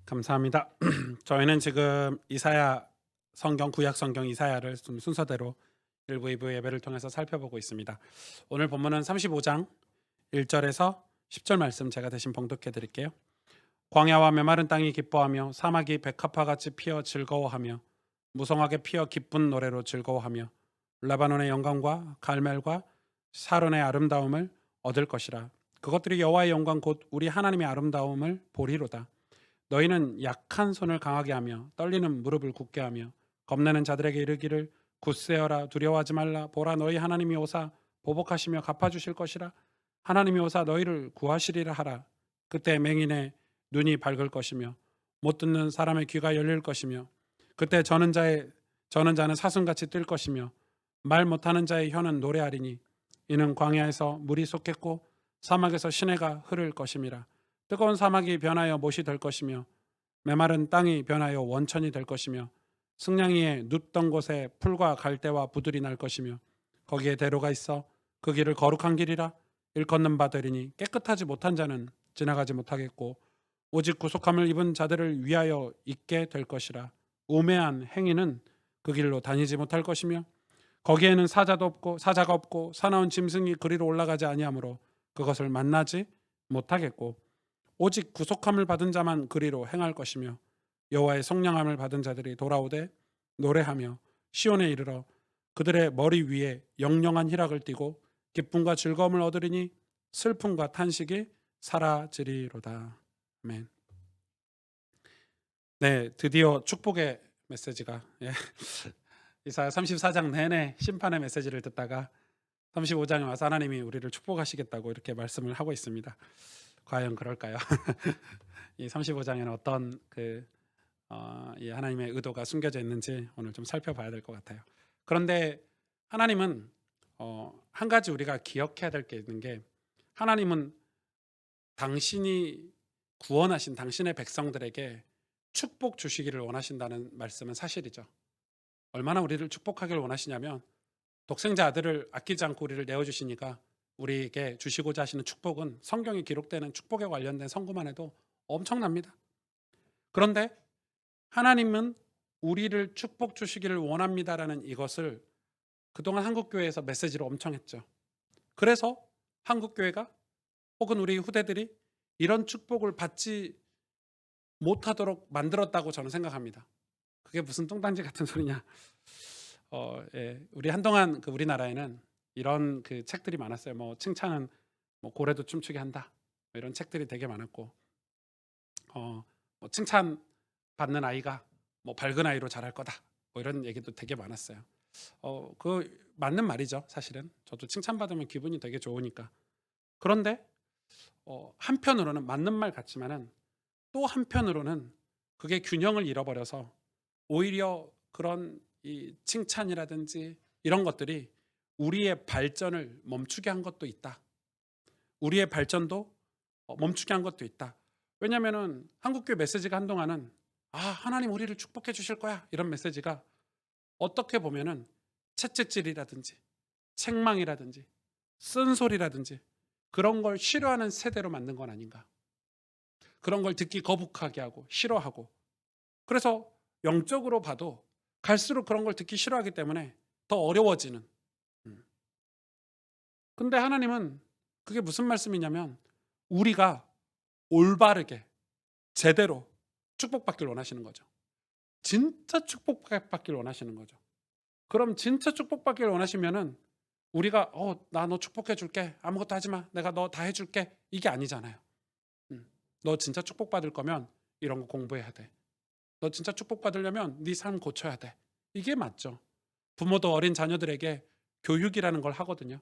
감사합니다. 저희는 지금 이사야 성경, 구약 성경 이사야를 좀 순서대로 1부, 2부 예배를 통해서 살펴보고 있습니다. 오늘 본문은 35장 1절에서 10절 말씀 제가 대신 봉독해 드릴게요. 광야와 메마른 땅이 기뻐하며 사막이 백합화같이 피어 즐거워하며 무성하게 피어 기쁜 노래로 즐거워하며 레바논의 영광과 갈멜과 사론의 아름다움을 얻을 것이라. 그것들이 여호와의 영광 곧 우리 하나님의 아름다움을 보리로다. 너희는 약한 손을 강하게 하며 떨리는 무릎을 굳게 하며 겁내는 자들에게 이르기를 굳세어라, 두려워하지 말라. 보라, 너희 하나님이 오사 보복하시며 갚아주실 것이라. 하나님이 오사 너희를 구하시리라 하라. 그때 맹인의 눈이 밝을 것이며 못 듣는 사람의 귀가 열릴 것이며 그때 저는 자는 사슴같이 뛸 것이며 말 못하는 자의 혀는 노래하리니 이는 광야에서 물이 솟겠고 사막에서 시내가 흐를 것임이라. 뜨거운 사막이 변하여 못이 될 것이며 메마른 땅이 변하여 원천이 될 것이며 승냥이의 눕던 곳에 풀과 갈대와 부들이 날 것이며 거기에 대로가 있어 그 길을 거룩한 길이라. 일컫는 바 되리니 깨끗하지 못한 자는 지나가지 못하겠고 오직 구속함을 입은 자들을 위하여 있게 될 것이라. 우매한 행위는 그 길로 다니지 못할 것이며 거기에는 사자가 없고 사나운 짐승이 그리로 올라가지 아니하므로 그것을 만나지 못하겠고 오직 구속함을 받은 자만 그리로 행할 것이며 여호와의 성령함을 받은 자들이 돌아오되 노래하며 시온에 이르러 그들의 머리 위에 영영한 희락을 띠고 기쁨과 즐거움을 얻으리니 슬픔과 탄식이 사라지리로다. 아멘. 네, 드디어 축복의 메시지가 이사야 34장 내내 심판의 메시지를 듣다가 35장에 와서 하나님이 우리를 축복하시겠다고 이렇게 말씀을 하고 있습니다. 과연 그럴까요? 이 35장에는 어떤 이 하나님의 의도가 숨겨져 있는지 오늘 좀 살펴봐야 될 것 같아요. 그런데 하나님은 한 가지 우리가 기억해야 될 게 있는 게 하나님은 당신이 구원하신 당신의 백성들에게 축복 주시기를 원하신다는 말씀은 사실이죠. 얼마나 우리를 축복하기를 원하시냐면 독생자 아들을 아끼지 않고 우리를 내어주시니까 우리에게 주시고자 하시는 축복은 성경에 기록되는 축복에 관련된 선고만 해도 엄청납니다. 그런데 하나님은 우리를 축복 주시기를 원합니다라는 이것을 그동안 한국교회에서 메시지를 엄청 했죠. 그래서 한국교회가 혹은 우리 후대들이 이런 축복을 받지 못하도록 만들었다고 저는 생각합니다. 그게 무슨 뚱딴지 같은 소리냐. 예. 우리 한동안 우리나라에는 이런 책들이 많았어요. 뭐 칭찬은 뭐 고래도 춤추게 한다. 뭐 이런 책들이 되게 많았고, 뭐 칭찬 받는 아이가 뭐 밝은 아이로 자랄 거다. 뭐 이런 얘기도 되게 많았어요. 그 맞는 말이죠, 사실은. 저도 칭찬받으면 기분이 되게 좋으니까. 그런데 한편으로는 맞는 말 같지만은 또 한편으로는 그게 균형을 잃어버려서 오히려 그런 이 칭찬이라든지 이런 것들이 우리의 발전을 멈추게 한 것도 있다. 우리의 발전도 멈추게 한 것도 있다. 왜냐면은 한국교회 메시지가 한동안은 하나님 우리를 축복해 주실 거야. 이런 메시지가 어떻게 보면은 채찍질이라든지 책망이라든지 쓴소리라든지 그런 걸 싫어하는 세대로 만든 건 아닌가. 그런 걸 듣기 거북하게 하고 싫어하고 그래서 영적으로 봐도 갈수록 그런 걸 듣기 싫어하기 때문에 더 어려워지는. 음. 근데 하나님은 그게 무슨 말씀이냐면 우리가 올바르게 제대로 축복받길 원하시는 거죠. 진짜 축복받길 원하시는 거죠. 그럼 진짜 축복받길 원하시면은 우리가 나 너 축복해 줄게. 아무것도 하지 마. 내가 너 다 해 줄게. 이게 아니잖아요. 음. 너 진짜 축복받을 거면 이런 거 공부해야 돼. 너 진짜 축복받으려면 네 삶 고쳐야 돼. 이게 맞죠. 부모도 어린 자녀들에게 교육이라는 걸 하거든요.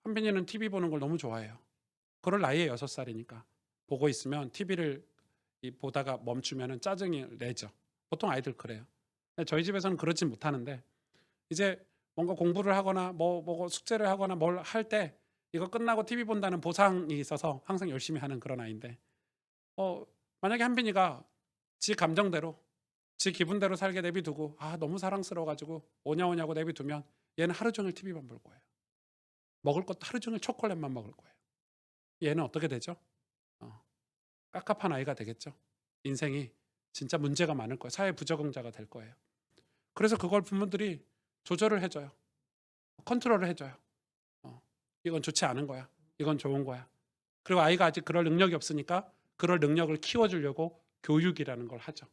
한빈이는 TV 보는 걸 너무 좋아해요. 그럴 나이에 6살이니까. 보고 있으면 TV를 보다가 멈추면 짜증이 내죠. 보통 아이들 그래요. 근데 저희 집에서는 그러진 못하는데 이제 뭔가 공부를 하거나 뭐 숙제를 하거나 뭘 할 때 이거 끝나고 TV 본다는 보상이 있어서 항상 열심히 하는 그런 아이인데 어 만약에 한빈이가 지 감정대로 지 기분대로 살게 내비두고 너무 사랑스러워 가지고 오냐오냐고 내비두면 얘는 하루 종일 TV만 볼 거예요. 먹을 것도 하루 종일 초콜릿만 먹을 거예요. 얘는 어떻게 되죠? 어 깝깝한 아이가 되겠죠. 인생이 진짜 문제가 많을 거예요. 사회 부적응자가 될 거예요. 그래서 그걸 부모들이 조절을 해줘요. 컨트롤을 해줘요. 이건 좋지 않은 거야. 이건 좋은 거야. 그리고 아이가 아직 그럴 능력이 없으니까 그럴 능력을 키워주려고 교육이라는 걸 하죠.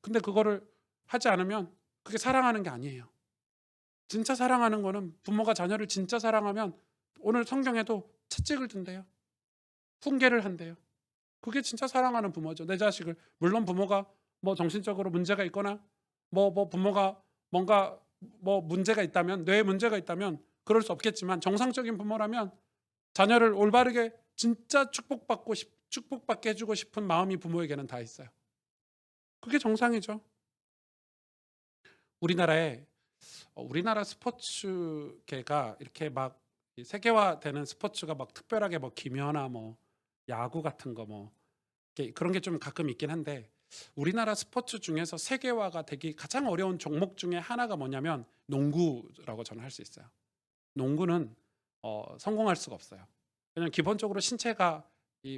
근데 그거를 하지 않으면 그게 사랑하는 게 아니에요. 진짜 사랑하는 거는 부모가 자녀를 진짜 사랑하면 오늘 성경에도 채찍을 든대요. 훈계를 한대요. 그게 진짜 사랑하는 부모죠. 내 자식을. 물론 부모가 뭐 정신적으로 문제가 있거나 뭐 부모가 뭔가 뭐 문제가 있다면, 뇌에 문제가 있다면 그럴 수 없겠지만 정상적인 부모라면 자녀를 올바르게 진짜 축복받게 해주고 싶은 마음이 부모에게는 다 있어요. 그게 정상이죠. 우리나라 스포츠계가 이렇게 막 세계화되는 스포츠가 막 특별하게 뭐 김연아 뭐 야구 같은 거 뭐 그런 게 좀 가끔 있긴 한데, 우리나라 스포츠 중에서 세계화가 되기 가장 어려운 종목 중에 하나가 뭐냐면 농구라고 저는 할 수 있어요. 농구는 성공할 수가 없어요. 왜냐면 기본적으로 신체가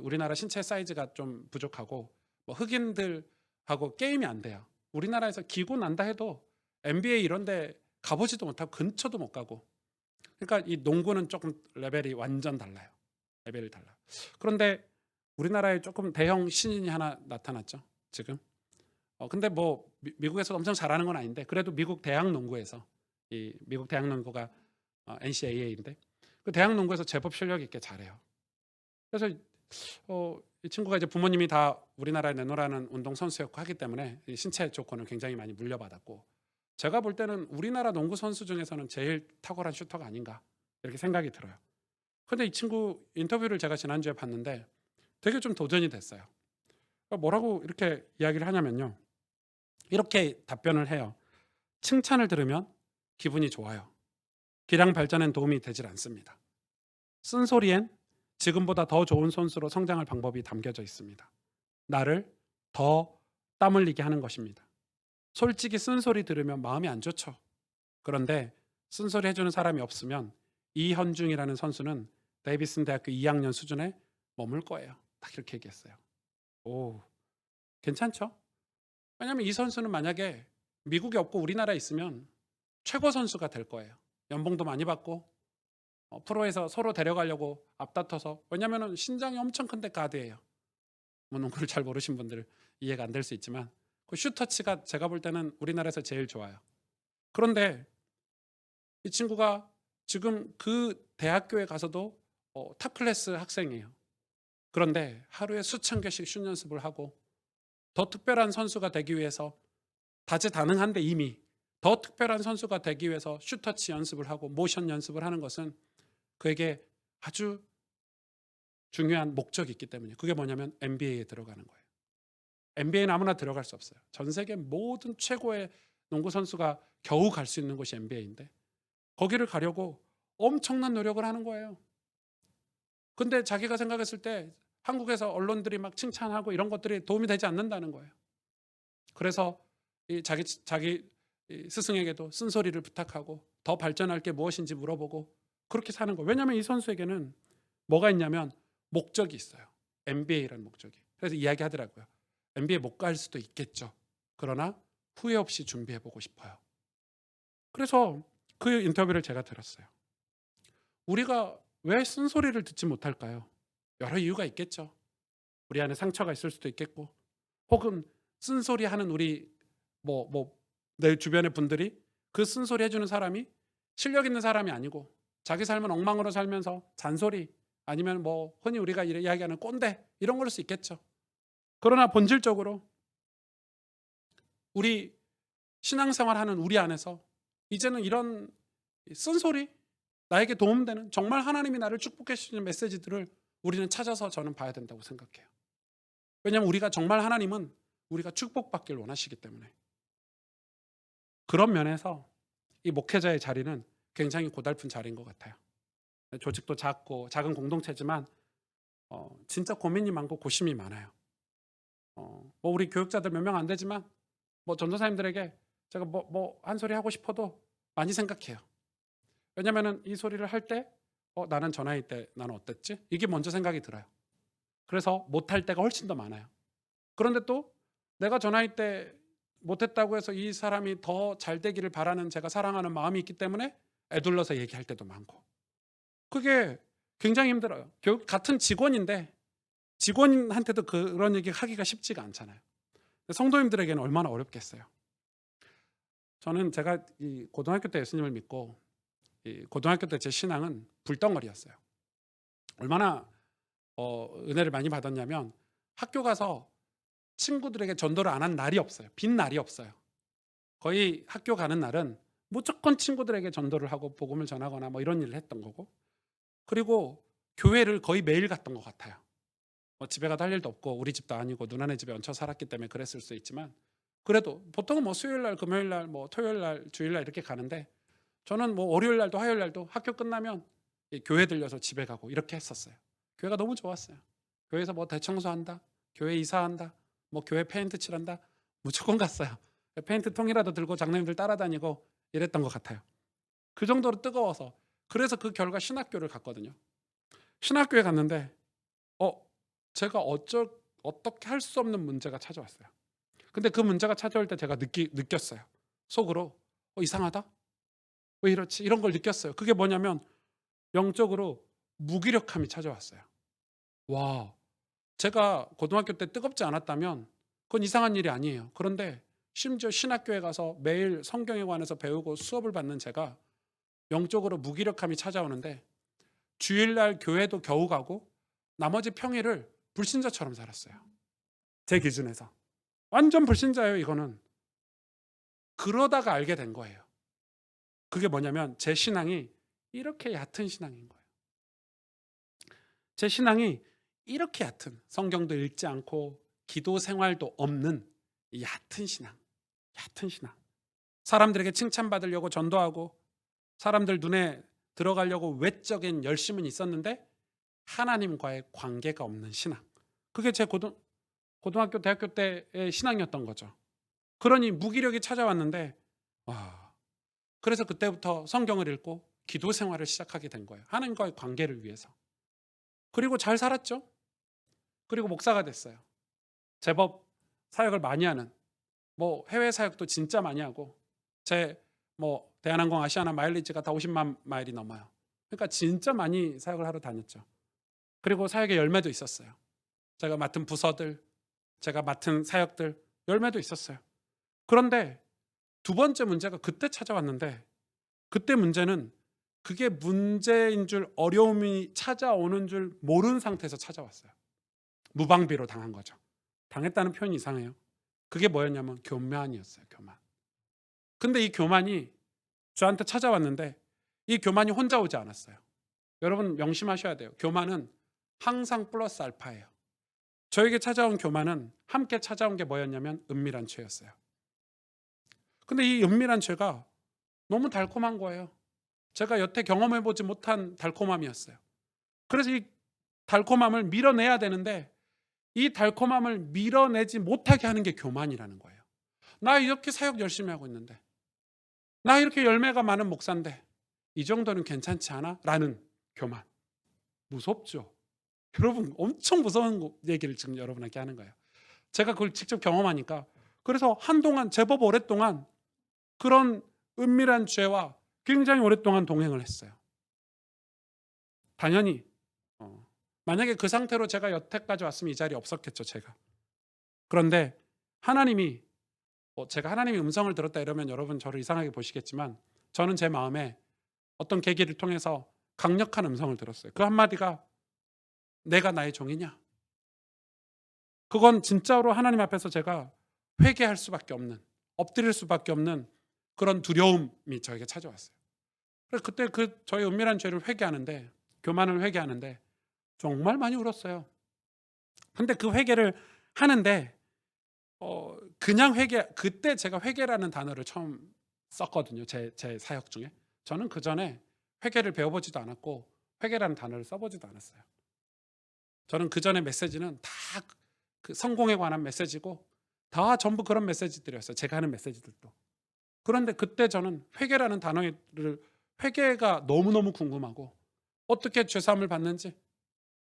우리나라 신체 사이즈가 좀 부족하고 뭐 흑인들하고 게임이 안 돼요. 우리나라에서 기고 난다 해도 NBA 이런 데 가보지도 못하고 근처도 못 가고. 그러니까 이 농구는 조금 레벨이 완전 달라요. 레벨이 달라요. 그런데 우리나라에 조금 대형 신인이 하나 나타났죠, 지금. 근데 뭐 미국에서 엄청 잘하는 건 아닌데 그래도 미국 대학 농구에서, 이 미국 대학 농구가 NCAA인데 그 대학 농구에서 제법 실력 있게 잘해요. 그래서 이 친구가 이제 부모님이 다 우리나라에 내놓으라는 운동 선수였고 하기 때문에 이 신체 조건을 굉장히 많이 물려받았고, 제가 볼 때는 우리나라 농구 선수 중에서는 제일 탁월한 슈터가 아닌가 이렇게 생각이 들어요. 근데 이 친구 인터뷰를 제가 지난주에 봤는데 되게 좀 도전이 됐어요. 뭐라고 이렇게 이야기를 하냐면요, 이렇게 답변을 해요. 칭찬을 들으면 기분이 좋아요. 기량 발전엔 도움이 되질 않습니다. 쓴소리엔 지금보다 더 좋은 선수로 성장할 방법이 담겨져 있습니다. 나를 더 땀 흘리게 하는 것입니다. 솔직히 쓴소리 들으면 마음이 안 좋죠. 그런데 쓴소리 해주는 사람이 없으면 이현중이라는 선수는 데이비슨 대학교 2학년 수준에 머물 거예요. 딱 이렇게 얘기했어요. 오, 괜찮죠? 왜냐하면 이 선수는 만약에 미국에 없고 우리나라에 있으면 최고 선수가 될 거예요. 연봉도 많이 받고 프로에서 서로 데려가려고 앞다퉈서, 왜냐하면 신장이 엄청 큰데 가드예요. 뭐 농구를 잘 모르신 분들 이해가 안 될 수 있지만 그 슈터치가 제가 볼 때는 우리나라에서 제일 좋아요. 그런데 이 친구가 지금 그 대학교에 가서도 탑 클래스 학생이에요. 그런데 하루에 수천 개씩 슛 연습을 하고 더 특별한 선수가 되기 위해서 다재다능한데 이미 더 특별한 선수가 되기 위해서 슈터치 연습을 하고 모션 연습을 하는 것은 그에게 아주 중요한 목적이 있기 때문에, 그게 뭐냐면 NBA에 들어가는 거예요. NBA는 아무나 들어갈 수 없어요. 전 세계 모든 최고의 농구 선수가 겨우 갈 수 있는 곳이 NBA인데 거기를 가려고 엄청난 노력을 하는 거예요. 근데 자기가 생각했을 때 한국에서 언론들이 막 칭찬하고 이런 것들이 도움이 되지 않는다는 거예요. 그래서 자기 스승에게도 쓴소리를 부탁하고 더 발전할 게 무엇인지 물어보고 그렇게 사는 거예요. 왜냐하면 이 선수에게는 뭐가 있냐면 목적이 있어요. NBA라는 목적이. 그래서 이야기하더라고요. NBA 못 갈 수도 있겠죠. 그러나 후회 없이 준비해보고 싶어요. 그래서 그 인터뷰를 제가 들었어요. 우리가 왜 쓴소리를 듣지 못할까요? 여러 이유가 있겠죠. 우리 안에 상처가 있을 수도 있겠고, 혹은 쓴소리 하는 우리 내 주변의 분들이 그 쓴소리 해주는 사람이 실력 있는 사람이 아니고 자기 삶은 엉망으로 살면서 잔소리, 아니면 뭐 흔히 우리가 이야기하는 꼰대, 이런 걸 수 있겠죠. 그러나 본질적으로 우리 신앙생활 하는 우리 안에서 이제는 이런 쓴소리, 나에게 도움되는, 정말 하나님이 나를 축복해 주시는 메시지들을 우리는 찾아서 저는 봐야 된다고 생각해요. 왜냐하면 우리가 정말 하나님은 우리가 축복받길 원하시기 때문에. 그런 면에서 이 목회자의 자리는 굉장히 고달픈 자리인 것 같아요. 조직도 작고 작은 공동체지만 진짜 고민이 많고 고심이 많아요. 뭐 우리 교육자들 몇 명 안 되지만 뭐 전도사님들에게 제가 뭐 한 소리 하고 싶어도 많이 생각해요. 왜냐면은 이 소리를 할 때 나는 저 나이 때 나는 어땠지? 이게 먼저 생각이 들어요. 그래서 못할 때가 훨씬 더 많아요. 그런데 또 내가 전화할 때 못했다고 해서 이 사람이 더 잘 되기를 바라는 제가 사랑하는 마음이 있기 때문에 에둘러서 얘기할 때도 많고. 그게 굉장히 힘들어요. 같은 직원인데 직원한테도 그런 얘기 하기가 쉽지가 않잖아요. 성도님들에게는 얼마나 어렵겠어요. 저는 제가 이 고등학교 때 예수님을 믿고 이 고등학교 때 제 신앙은 불덩어리였어요. 얼마나 은혜를 많이 받았냐면 학교 가서 친구들에게 전도를 안 한 날이 없어요. 빈 날이 없어요. 거의 학교 가는 날은 무조건 친구들에게 전도를 하고 복음을 전하거나 뭐 이런 일을 했던 거고, 그리고 교회를 거의 매일 갔던 것 같아요. 뭐 집에 가도 할 일도 없고 우리 집도 아니고 누나네 집에 얹혀 살았기 때문에 그랬을 수 있지만, 그래도 보통은 뭐 수요일 날, 금요일 날, 뭐 토요일 날, 주일 날 이렇게 가는데 저는 뭐 월요일 날도 화요일 날도 학교 끝나면 이 교회 들려서 집에 가고 이렇게 했었어요. 교회가 너무 좋았어요. 교회에서 뭐 대청소한다, 교회 이사한다, 뭐 교회 페인트 칠한다, 무조건 갔어요. 페인트 통이라도 들고 장로님들 따라다니고 이랬던 것 같아요. 그 정도로 뜨거워서. 그래서 그 결과 신학교를 갔거든요. 신학교에 갔는데 어 제가 어떻게 할 수 없는 문제가 찾아왔어요. 근데 그 문제가 찾아올 때 제가 느꼈어요. 속으로 이상하다? 왜 이렇지? 이런 걸 느꼈어요. 그게 뭐냐면 영적으로 무기력함이 찾아왔어요. 와, 제가 고등학교 때 뜨겁지 않았다면 그건 이상한 일이 아니에요. 그런데 심지어 신학교에 가서 매일 성경에 관해서 배우고 수업을 받는 제가 영적으로 무기력함이 찾아오는데 주일날 교회도 겨우 가고 나머지 평일을 불신자처럼 살았어요. 제 기준에서. 완전 불신자예요, 이거는. 그러다가 알게 된 거예요. 그게 뭐냐면 제 신앙이 이렇게 얕은 신앙인 거예요. 제 신앙이 이렇게 얕은, 성경도 읽지 않고 기도 생활도 없는 얕은 신앙. 얕은 신앙. 사람들에게 칭찬받으려고 전도하고 사람들 눈에 들어가려고 외적인 열심은 있었는데 하나님과의 관계가 없는 신앙. 그게 제 고등학교, 대학교 때의 신앙이었던 거죠. 그러니 무기력이 찾아왔는데 그래서 그때부터 성경을 읽고 기도 생활을 시작하게 된 거예요. 하나님과의 관계를 위해서. 그리고 잘 살았죠. 그리고 목사가 됐어요. 제법 사역을 많이 하는, 뭐 해외 사역도 진짜 많이 하고, 제 뭐 대한항공 아시아나 마일리지가 다 50만 마일이 넘어요. 그러니까 진짜 많이 사역을 하러 다녔죠. 그리고 사역의 열매도 있었어요. 제가 맡은 부서들, 제가 맡은 사역들 열매도 있었어요. 그런데 두 번째 문제가 그때 찾아왔는데, 그때 문제는 그게 문제인 줄, 어려움이 찾아오는 줄 모르는 상태에서 찾아왔어요. 무방비로 당한 거죠. 당했다는 표현이 이상해요. 그게 뭐였냐면 교만이었어요. 교만. 근데 이 교만이 저한테 찾아왔는데 이 교만이 혼자 오지 않았어요. 여러분 명심하셔야 돼요. 교만은 항상 플러스 알파예요. 저에게 찾아온 교만은 함께 찾아온 게 뭐였냐면 은밀한 죄였어요. 근데 이 은밀한 죄가 너무 달콤한 거예요. 제가 여태 경험해보지 못한 달콤함이었어요. 그래서 이 달콤함을 밀어내야 되는데 이 달콤함을 밀어내지 못하게 하는 게 교만이라는 거예요. 나 이렇게 사역 열심히 하고 있는데, 나 이렇게 열매가 많은 목사인데 이 정도는 괜찮지 않아? 라는 교만. 무섭죠. 여러분 엄청 무서운 얘기를 지금 여러분에게 하는 거예요. 제가 그걸 직접 경험하니까. 그래서 한동안 제법 오랫동안 그런 은밀한 죄와 굉장히 오랫동안 동행을 했어요. 당연히 만약에 그 상태로 제가 여태까지 왔으면 이 자리에 없었겠죠, 제가. 그런데 하나님이 제가 하나님의 음성을 들었다 이러면 여러분 저를 이상하게 보시겠지만 저는 제 마음에 어떤 계기를 통해서 강력한 음성을 들었어요. 그 한마디가 내가 나의 종이냐? 그건 진짜로 하나님 앞에서 제가 회개할 수밖에 없는, 엎드릴 수밖에 없는 그런 두려움이 저에게 찾아왔어요. 그래서 그때 저의 은밀한 죄를 회개하는데, 교만을 회개하는데 정말 많이 울었어요. 근데 그 회개를 하는데 그냥 그때 제가 회개라는 단어를 처음 썼거든요. 제 사역 중에. 저는 그 전에 회개를 배워보지도 않았고 회개라는 단어를 써보지도 않았어요. 저는 그 전에 메시지는 다 그 성공에 관한 메시지고 다 전부 그런 메시지들이었어요. 제가 하는 메시지들도. 그런데 그때 저는 회개라는 단어를, 회개가 너무너무 궁금하고 어떻게 죄사함을 받는지,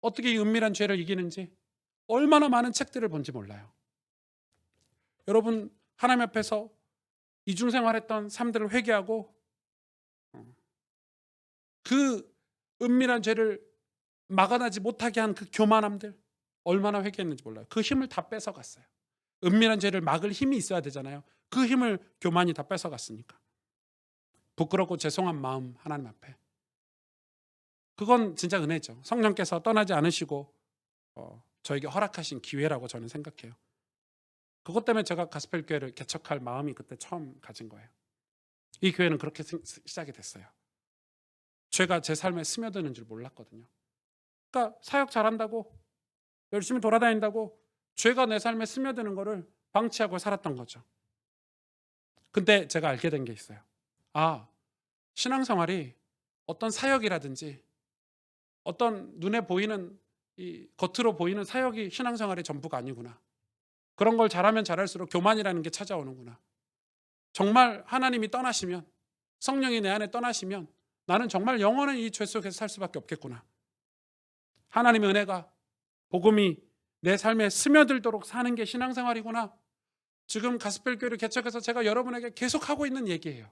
어떻게 이 은밀한 죄를 이기는지, 얼마나 많은 책들을 본지 몰라요. 여러분 하나님 앞에서 이중생활했던 삶들을 회개하고 그 은밀한 죄를 막아나지 못하게 한 그 교만함들 얼마나 회개했는지 몰라요. 그 힘을 다 뺏어갔어요. 은밀한 죄를 막을 힘이 있어야 되잖아요. 그 힘을 교만이 다 뺏어갔으니까. 부끄럽고 죄송한 마음 하나님 앞에. 그건 진짜 은혜죠. 성령께서 떠나지 않으시고 저에게 허락하신 기회라고 저는 생각해요. 그것 때문에 제가 가스펠 교회를 개척할 마음이 그때 처음 가진 거예요. 이 교회는 그렇게 시작이 됐어요. 죄가 제 삶에 스며드는 줄 몰랐거든요. 그러니까 사역 잘한다고 열심히 돌아다닌다고 죄가 내 삶에 스며드는 거를 방치하고 살았던 거죠. 근데 제가 알게 된 게 있어요. 아, 신앙생활이 어떤 사역이라든지 어떤 눈에 보이는 이 겉으로 보이는 사역이 신앙생활의 전부가 아니구나. 그런 걸 잘하면 잘할수록 교만이라는 게 찾아오는구나. 정말 하나님이 떠나시면 성령이 내 안에 떠나시면 나는 정말 영원한 이 죄 속에서 살 수밖에 없겠구나. 하나님의 은혜가 복음이 내 삶에 스며들도록 사는 게 신앙생활이구나. 지금 가스펠 교회를 개척해서 제가 여러분에게 계속 하고 있는 얘기예요.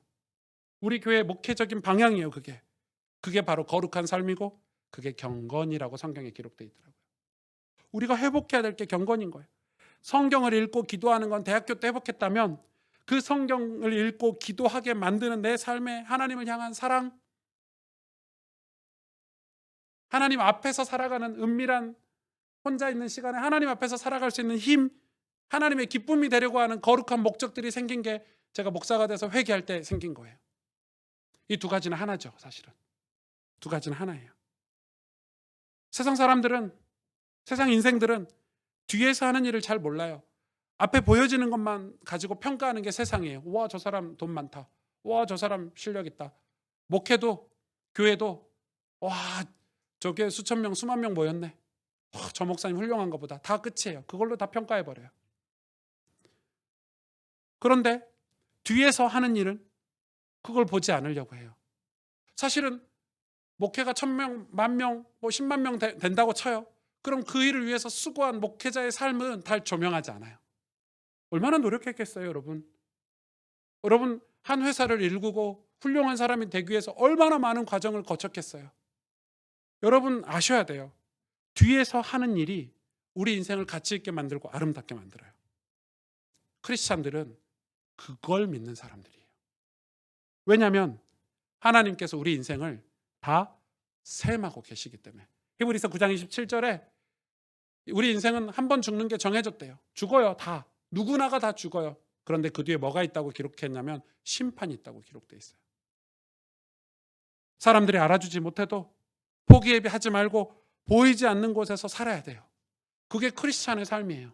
우리 교회의 목회적인 방향이에요. 그게 바로 거룩한 삶이고 그게 경건이라고 성경에 기록되어 있더라고요. 우리가 회복해야 될 게 경건인 거예요. 성경을 읽고 기도하는 건 대학교 때 회복했다면 그 성경을 읽고 기도하게 만드는 내 삶에 하나님을 향한 사랑, 하나님 앞에서 살아가는 은밀한 혼자 있는 시간에 하나님 앞에서 살아갈 수 있는 힘, 하나님의 기쁨이 되려고 하는 거룩한 목적들이 생긴 게 제가 목사가 돼서 회개할 때 생긴 거예요. 이 두 가지는 하나죠, 사실은. 두 가지는 하나예요. 세상 사람들은, 세상 인생들은 뒤에서 하는 일을 잘 몰라요. 앞에 보여지는 것만 가지고 평가하는 게 세상이에요. 와, 저 사람 돈 많다. 와, 저 사람 실력 있다. 목회도, 교회도, 와, 저게 수천 명, 수만 명 모였네. 와, 저 목사님 훌륭한 것보다 다 끝이에요. 그걸로 다 평가해버려요. 그런데 뒤에서 하는 일은 그걸 보지 않으려고 해요. 사실은 목회가 1,000명, 10,000명, 뭐 10만 명 된다고 쳐요. 그럼 그 일을 위해서 수고한 목회자의 삶은 다 조명하지 않아요. 얼마나 노력했겠어요, 여러분. 여러분 한 회사를 일구고 훌륭한 사람이 되기 위해서 얼마나 많은 과정을 거쳤겠어요. 여러분 아셔야 돼요. 뒤에서 하는 일이 우리 인생을 가치 있게 만들고 아름답게 만들어요. 크리스찬들은 그걸 믿는 사람들이에요. 왜냐하면 하나님께서 우리 인생을 다 셈하고 계시기 때문에. 히브리서 9장 27절에 우리 인생은 한 번 죽는 게 정해졌대요. 죽어요, 다. 누구나가 다 죽어요. 그런데 그 뒤에 뭐가 있다고 기록했냐면 심판이 있다고 기록되어 있어요. 사람들이 알아주지 못해도 포기하지 말고 보이지 않는 곳에서 살아야 돼요. 그게 크리스찬의 삶이에요.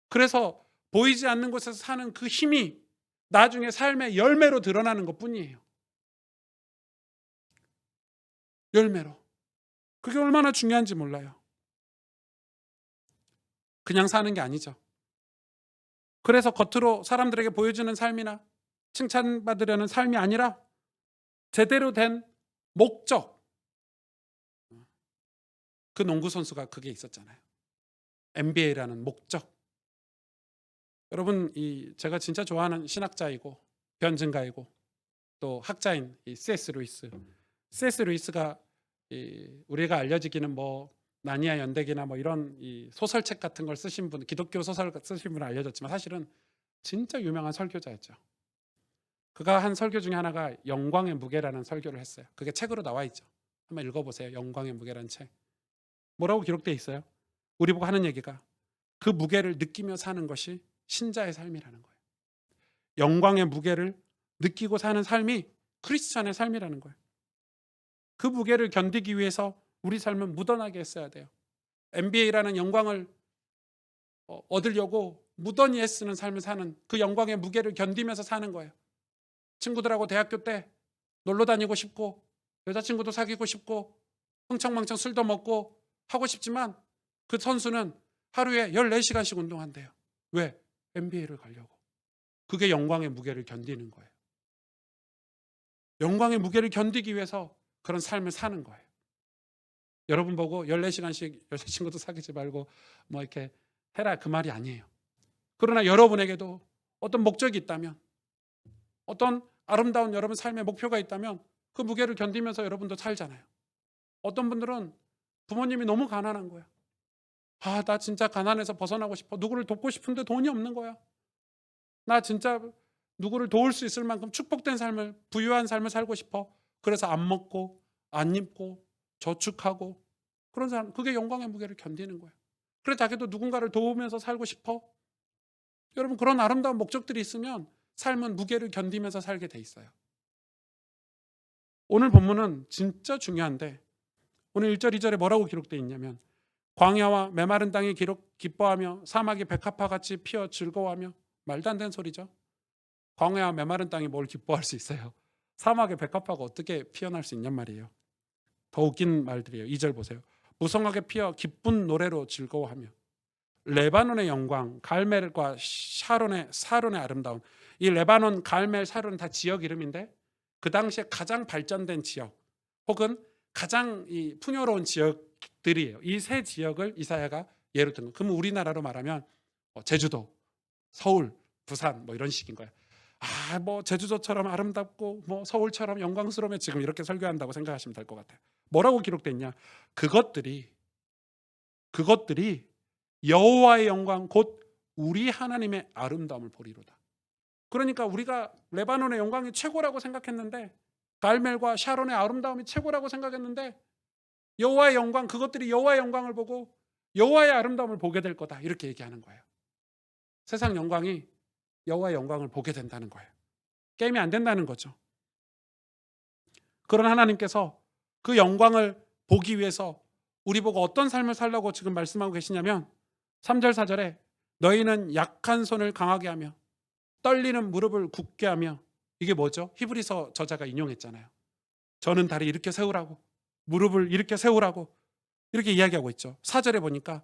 그래서 보이지 않는 곳에서 사는 그 힘이 나중에 삶의 열매로 드러나는 것뿐이에요. 열매로. 그게 얼마나 중요한지 몰라요. 그냥 사는 게 아니죠. 그래서 겉으로 사람들에게 보여주는 삶이나 칭찬받으려는 삶이 아니라 제대로 된 목적. 그 농구 선수가 그게 있었잖아요. NBA라는 목적. 여러분, 제가 진짜 좋아하는 신학자이고 변증가이고 또 학자인 이 C.S. 루이스. C.S. 루이스가 우리가 알려지기는 뭐 나니아 연대기나 뭐 이런 이 소설책 같은 걸 쓰신 분, 기독교 소설 쓰신 분은 알려졌지만 사실은 진짜 유명한 설교자였죠. 그가 한 설교 중에 하나가 영광의 무게라는 설교를 했어요. 그게 책으로 나와 있죠. 한번 읽어보세요. 영광의 무게라는 책. 뭐라고 기록되어 있어요? 우리 보고 하는 얘기가 그 무게를 느끼며 사는 것이 신자의 삶이라는 거예요. 영광의 무게를 느끼고 사는 삶이 크리스찬의 삶이라는 거예요. 그 무게를 견디기 위해서 우리 삶은 무던하게 했어야 돼요. NBA라는 영광을 얻으려고 무던히 애쓰는 삶을 사는 그 영광의 무게를 견디면서 사는 거예요. 친구들하고 대학교 때 놀러 다니고 싶고 여자친구도 사귀고 싶고 흥청망청 술도 먹고 하고 싶지만 그 선수는 하루에 14시간씩 운동한대요. 왜? NBA를 가려고. 그게 영광의 무게를 견디는 거예요. 영광의 무게를 견디기 위해서 그런 삶을 사는 거예요. 여러분 보고 14시간씩 여자친구도 사귀지 말고 뭐 이렇게 해라 그 말이 아니에요. 그러나 여러분에게도 어떤 목적이 있다면, 어떤 아름다운 여러분 삶의 목표가 있다면 그 무게를 견디면서 여러분도 살잖아요. 어떤 분들은 부모님이 너무 가난한 거야. 아, 나 진짜 가난해서 벗어나고 싶어. 누구를 돕고 싶은데 돈이 없는 거야. 나 진짜 누구를 도울 수 있을 만큼 축복된 삶을, 부유한 삶을 살고 싶어. 그래서 안 먹고, 안 입고, 저축하고, 그런 사람, 그게 영광의 무게를 견디는 거예요. 그래, 자기도 누군가를 도우면서 살고 싶어. 여러분, 그런 아름다운 목적들이 있으면 삶은 무게를 견디면서 살게 돼 있어요. 오늘 본문은 진짜 중요한데, 오늘 1절, 2절에 뭐라고 기록되어 있냐면, 광야와 메마른 땅이 기뻐하며 사막이 백합화 같이 피어 즐거워하며. 말도 안 되는 소리죠. 광야와 메마른 땅이 뭘 기뻐할 수 있어요? 사막의 백합화가 어떻게 피어날 수 있냔 말이에요. 더 웃긴 말들이에요. 2절 보세요. 무성하게 피어 기쁜 노래로 즐거워하며. 레바논의 영광, 갈멜과 사론의 아름다움. 이 레바논, 갈멜, 사론은 다 지역 이름인데 그 당시에 가장 발전된 지역 혹은 가장 이 풍요로운 지역들이에요. 이 세 지역을 이사야가 예로 든 거. 그럼 우리나라로 말하면 제주도, 서울, 부산 뭐 이런 식인 거예요. 아, 뭐 제주도처럼 아름답고 뭐 서울처럼 영광스러우면 지금 이렇게 설교한다고 생각하시면 될 것 같아요. 뭐라고 기록돼 있냐? 그것들이 여호와의 영광 곧 우리 하나님의 아름다움을 보리로다. 그러니까 우리가 레바논의 영광이 최고라고 생각했는데, 갈멜과 샤론의 아름다움이 최고라고 생각했는데, 여호와의 영광, 그것들이 여호와의 영광을 보고 여호와의 아름다움을 보게 될 거다, 이렇게 얘기하는 거예요. 세상 영광이 여호와의 영광을 보게 된다는 거예요. 게임이 안 된다는 거죠. 그런 하나님께서 그 영광을 보기 위해서 우리 보고 어떤 삶을 살라고 지금 말씀하고 계시냐면 3절 4절에 너희는 약한 손을 강하게 하며 떨리는 무릎을 굳게 하며. 이게 뭐죠? 히브리서 저자가 인용했잖아요. 저는 다리 이렇게 세우라고, 무릎을 이렇게 세우라고 이렇게 이야기하고 있죠. 4절에 보니까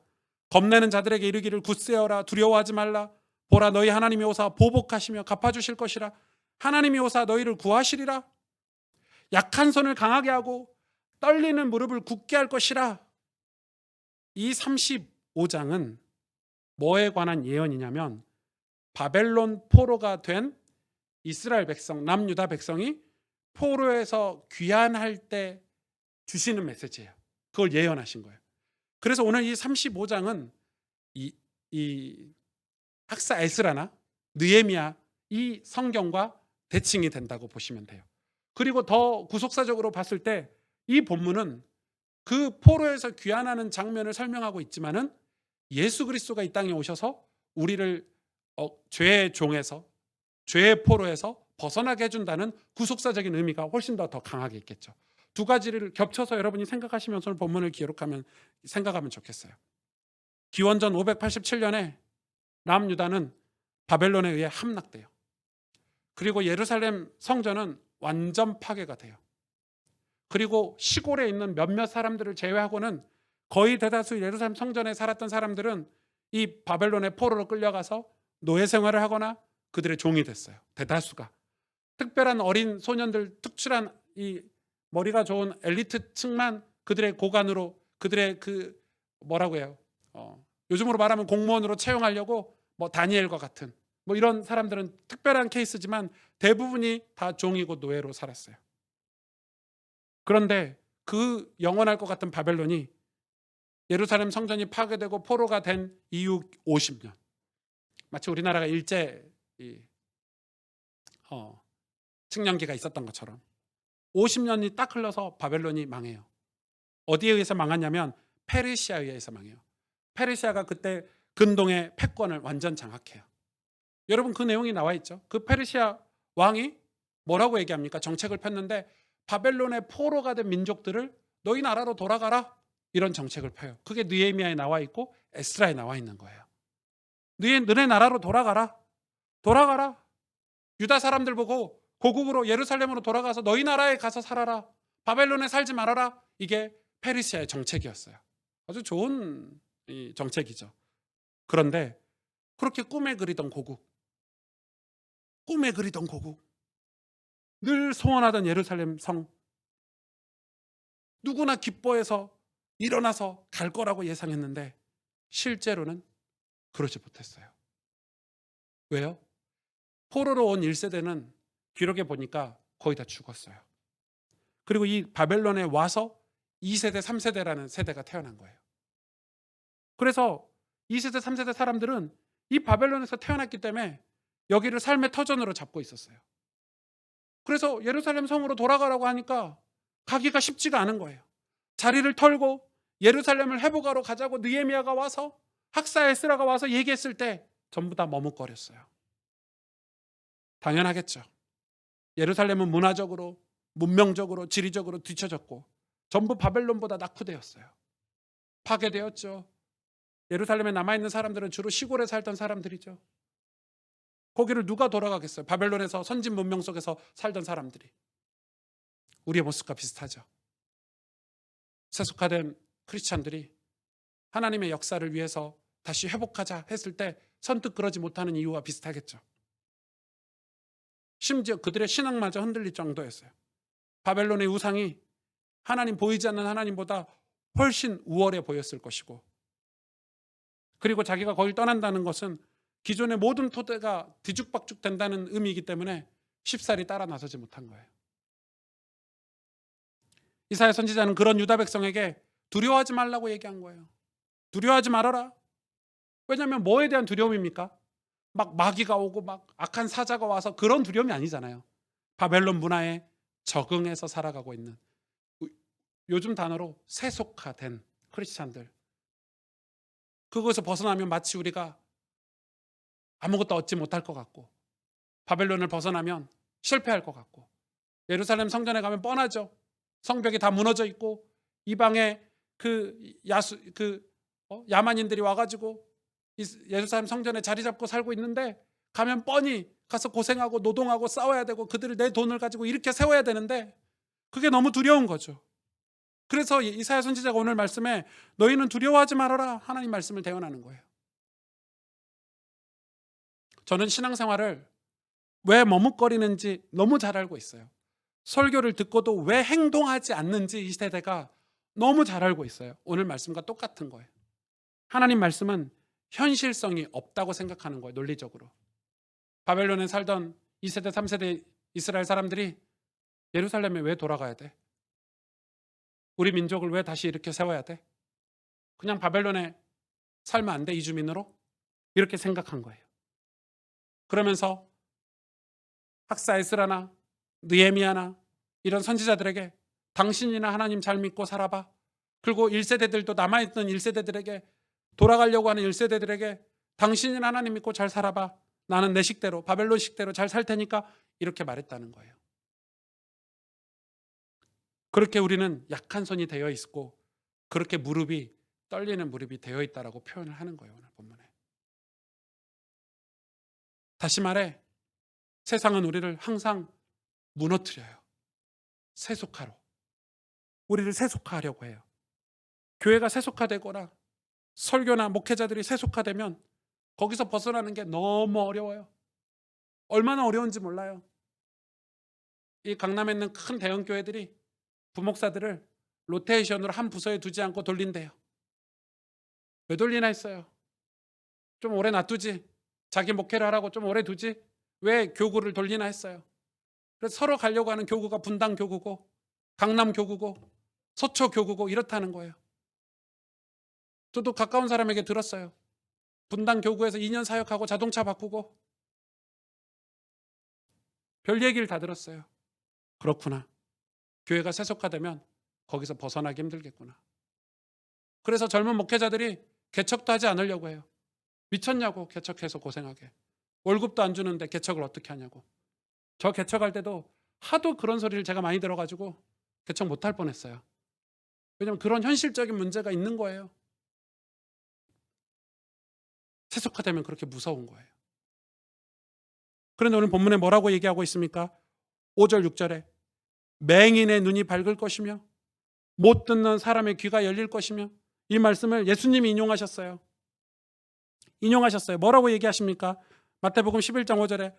겁내는 자들에게 이르기를 굳세어라, 두려워하지 말라. 보라, 너희 하나님이 오사 보복하시며 갚아주실 것이라. 하나님이 오사 너희를 구하시리라. 약한 손을 강하게 하고 떨리는 무릎을 굳게 할 것이라. 이 35장은 뭐에 관한 예언이냐면 바벨론 포로가 된 이스라엘 백성, 남유다 백성이 포로에서 귀환할 때 주시는 메시지예요. 그걸 예언하신 거예요. 그래서 오늘 이 35장은 이 학사 에스라나 느헤미야 이 성경과 대칭이 된다고 보시면 돼요. 그리고 더 구속사적으로 봤을 때 이 본문은 그 포로에서 귀환하는 장면을 설명하고 있지만은 예수 그리스도가 이 땅에 오셔서 우리를 죄의 종에서, 죄의 포로에서 벗어나게 해준다는 구속사적인 의미가 훨씬 더 강하게 있겠죠. 두 가지를 겹쳐서 여러분이 생각하시면서 본문을 생각하면 좋겠어요. 기원전 587년에 남유다는 바벨론에 의해 함락돼요. 그리고 예루살렘 성전은 완전 파괴가 돼요. 그리고 시골에 있는 몇몇 사람들을 제외하고는 거의 대다수 예루살렘 성전에 살았던 사람들은 이 바벨론의 포로로 끌려가서 노예 생활을 하거나 그들의 종이 됐어요. 대다수가. 특별한 어린 소년들, 특출한 이 머리가 좋은 엘리트층만 그들의 고관으로, 그들의 그 뭐라고 해요? 요즘으로 말하면 공무원으로 채용하려고 뭐 다니엘과 같은 뭐 이런 사람들은 특별한 케이스지만 대부분이 다 종이고 노예로 살았어요. 그런데 그 영원할 것 같은 바벨론이 예루살렘 성전이 파괴되고 포로가 된 이후 50년, 마치 우리나라가 일제 측년기가 있었던 것처럼 50년이 딱 흘러서 바벨론이 망해요. 어디에 의해서 망하냐면 페르시아에 의해서 망해요. 페르시아가 그때 근동의 패권을 완전 장악해요. 여러분 그 내용이 나와 있죠. 그 페르시아 왕이 뭐라고 얘기합니까? 정책을 폈는데 바벨론의 포로가 된 민족들을 너희 나라로 돌아가라, 이런 정책을 펴요. 그게 느헤미야에 나와 있고 에스라에 나와 있는 거예요. 너네 나라로 돌아가라. 유다 사람들 보고 고국으로 예루살렘으로 돌아가서 너희 나라에 가서 살아라. 바벨론에 살지 말아라. 이게 페르시아의 정책이었어요. 아주 좋은 정책이죠. 그런데 그렇게 꿈에 그리던 고국, 늘 소원하던 예루살렘 성, 누구나 기뻐해서 일어나서 갈 거라고 예상했는데 실제로는 그러지 못했어요. 왜요? 포로로 온 1세대는 기록에 보니까 거의 다 죽었어요. 그리고 이 바벨론에 와서 2세대, 3세대라는 세대가 태어난 거예요. 그래서 2세대, 3세대 사람들은 이 바벨론에서 태어났기 때문에 여기를 삶의 터전으로 잡고 있었어요. 그래서 예루살렘 성으로 돌아가라고 하니까 가기가 쉽지가 않은 거예요. 자리를 털고 예루살렘을 회복하러 가자고 느헤미야가 와서 학사 에스라가 와서 얘기했을 때 전부 다 머뭇거렸어요. 당연하겠죠. 예루살렘은 문화적으로, 문명적으로, 지리적으로 뒤처졌고 전부 바벨론보다 낙후되었어요. 파괴되었죠. 예루살렘에 남아있는 사람들은 주로 시골에 살던 사람들이죠. 거기를 누가 돌아가겠어요? 바벨론에서 선진 문명 속에서 살던 사람들이. 우리의 모습과 비슷하죠. 세속화된 크리스찬들이 하나님의 역사를 위해서 다시 회복하자 했을 때 선뜻 그러지 못하는 이유와 비슷하겠죠. 심지어 그들의 신앙마저 흔들릴 정도였어요. 바벨론의 우상이 하나님, 보이지 않는 하나님보다 훨씬 우월해 보였을 것이고, 그리고 자기가 거길 떠난다는 것은 기존의 모든 토대가 뒤죽박죽 된다는 의미이기 때문에 쉽사리 따라 나서지 못한 거예요. 이사야 선지자는 그런 유다 백성에게 두려워하지 말라고 얘기한 거예요. 두려워하지 말아라. 왜냐하면 뭐에 대한 두려움입니까? 막 마귀가 오고 막 악한 사자가 와서 그런 두려움이 아니잖아요. 바벨론 문화에 적응해서 살아가고 있는, 요즘 단어로 세속화된 크리스찬들. 그것에서 벗어나면 마치 우리가 아무것도 얻지 못할 것 같고, 바벨론을 벗어나면 실패할 것 같고, 예루살렘 성전에 가면 뻔하죠. 성벽이 다 무너져 있고 이방의 야만인들이 와가지고 예루살렘 성전에 자리 잡고 살고 있는데, 가면 뻔히 가서 고생하고 노동하고 싸워야 되고 그들을 내 돈을 가지고 이렇게 세워야 되는데 그게 너무 두려운 거죠. 그래서 이사야 선지자가 오늘 말씀에 너희는 두려워하지 말아라, 하나님 말씀을 대언하는 거예요. 저는 신앙생활을 왜 머뭇거리는지 너무 잘 알고 있어요. 설교를 듣고도 왜 행동하지 않는지 이 세대가 너무 잘 알고 있어요. 오늘 말씀과 똑같은 거예요. 하나님 말씀은 현실성이 없다고 생각하는 거예요. 논리적으로. 바벨론에 살던 2세대, 3세대 이스라엘 사람들이 예루살렘에 왜 돌아가야 돼? 우리 민족을 왜 다시 이렇게 세워야 돼? 그냥 바벨론에 살면 안 돼, 이주민으로? 이렇게 생각한 거예요. 그러면서 학사 에스라나 느헤미야나 이런 선지자들에게 당신이나 하나님 잘 믿고 살아봐. 그리고 1세대들도 남아있던 1세대들에게, 돌아가려고 하는 1세대들에게 당신이나 하나님 믿고 잘 살아봐. 나는 내 식대로, 바벨론 식대로 잘 살 테니까, 이렇게 말했다는 거예요. 그렇게 우리는 약한 손이 되어 있고 그렇게 무릎이 떨리는 무릎이 되어 있다라고 표현을 하는 거예요. 오늘 본문에. 다시 말해, 세상은 우리를 항상 무너뜨려요. 세속화로. 우리를 세속화하려고 해요. 교회가 세속화되거나 설교나 목회자들이 세속화되면 거기서 벗어나는 게 너무 어려워요. 얼마나 어려운지 몰라요. 이 강남에 있는 큰 대형 교회들이 부목사들을 로테이션으로 한 부서에 두지 않고 돌린대요. 왜 돌리나 했어요. 좀 오래 놔두지. 자기 목회를 하라고 좀 오래 두지. 왜 교구를 돌리나 했어요. 그래서 서로 가려고 하는 교구가 분당 교구고 강남 교구고 서초 교구고 이렇다는 거예요. 저도 가까운 사람에게 들었어요. 분당 교구에서 2년 사역하고 자동차 바꾸고 별 얘기를 다 들었어요. 그렇구나. 교회가 세속화되면 거기서 벗어나기 힘들겠구나. 그래서 젊은 목회자들이 개척도 하지 않으려고 해요. 미쳤냐고, 개척해서 고생하게. 월급도 안 주는데 개척을 어떻게 하냐고. 저 개척할 때도 하도 그런 소리를 제가 많이 들어가지고 개척 못할 뻔했어요. 왜냐하면 그런 현실적인 문제가 있는 거예요. 세속화되면 그렇게 무서운 거예요. 그런데 오늘 본문에 뭐라고 얘기하고 있습니까? 5절 6절에 맹인의 눈이 밝을 것이며 못 듣는 사람의 귀가 열릴 것이며, 이 말씀을 예수님이 인용하셨어요. 뭐라고 얘기하십니까? 마태복음 11장 5절에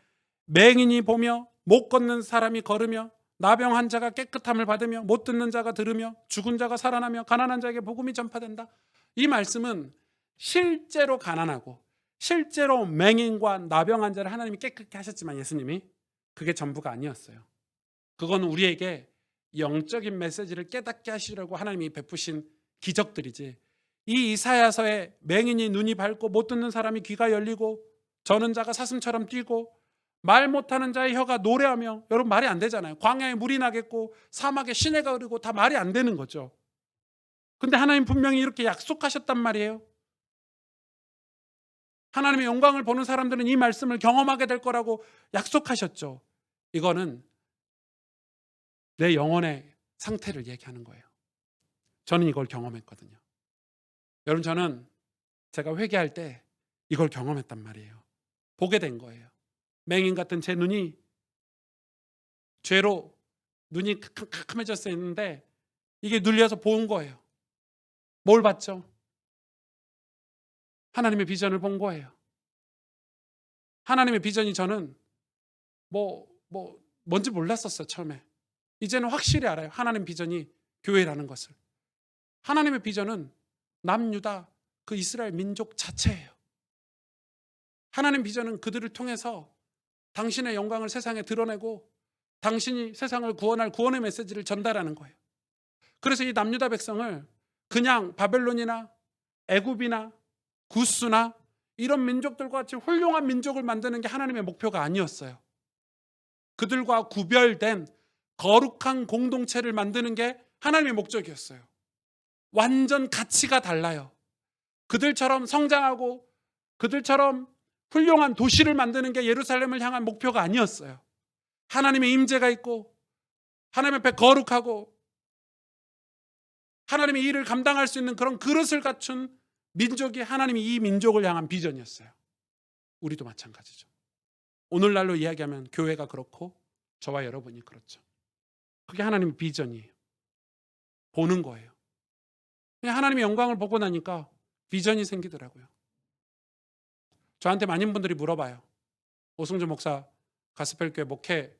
맹인이 보며 못 걷는 사람이 걸으며 나병한 자가 깨끗함을 받으며 못 듣는 자가 들으며 죽은 자가 살아나며 가난한 자에게 복음이 전파된다. 이 말씀은 실제로 가난하고 실제로 맹인과 나병한 자를 하나님이 깨끗게 하셨지만 예수님이 그게 전부가 아니었어요. 그건 우리에게 영적인 메시지를 깨닫게 하시려고 하나님이 베푸신 기적들이지, 이 이사야서에 맹인이 눈이 밝고 못 듣는 사람이 귀가 열리고 저는 자가 사슴처럼 뛰고 말 못하는 자의 혀가 노래하며, 여러분 말이 안 되잖아요. 광야에 물이 나겠고 사막에 시내가 흐르고 다 말이 안 되는 거죠. 근데 하나님 분명히 이렇게 약속하셨단 말이에요. 하나님의 영광을 보는 사람들은 이 말씀을 경험하게 될 거라고 약속하셨죠. 이거는 내 영혼의 상태를 얘기하는 거예요. 저는 이걸 경험했거든요. 여러분, 저는 제가 회개할 때 이걸 경험했단 말이에요. 보게 된 거예요. 맹인 같은 제 눈이 죄로 눈이 캄캄해졌어 있는데 이게 눌려서 본 거예요. 뭘 봤죠? 하나님의 비전을 본 거예요. 하나님의 비전이 저는 뭔지 몰랐었어요, 처음에. 이제는 확실히 알아요. 하나님 비전이 교회라는 것을. 하나님의 비전은 남유다 그 이스라엘 민족 자체예요. 하나님 비전은 그들을 통해서 당신의 영광을 세상에 드러내고 당신이 세상을 구원할 구원의 메시지를 전달하는 거예요. 그래서 이 남유다 백성을 그냥 바벨론이나 애굽이나 구스나 이런 민족들과 같이 훌륭한 민족을 만드는 게 하나님의 목표가 아니었어요. 그들과 구별된 거룩한 공동체를 만드는 게 하나님의 목적이었어요. 완전 가치가 달라요. 그들처럼 성장하고 그들처럼 훌륭한 도시를 만드는 게 예루살렘을 향한 목표가 아니었어요. 하나님의 임재가 있고 하나님 앞에 거룩하고 하나님의 일을 감당할 수 있는 그런 그릇을 갖춘 민족이 하나님이 이 민족을 향한 비전이었어요. 우리도 마찬가지죠. 오늘날로 이야기하면 교회가 그렇고 저와 여러분이 그렇죠. 그게 하나님의 비전이에요. 보는 거예요. 하나님의 영광을 보고 나니까 비전이 생기더라고요. 저한테 많은 분들이 물어봐요. 오승준 목사 가스펠교회 목회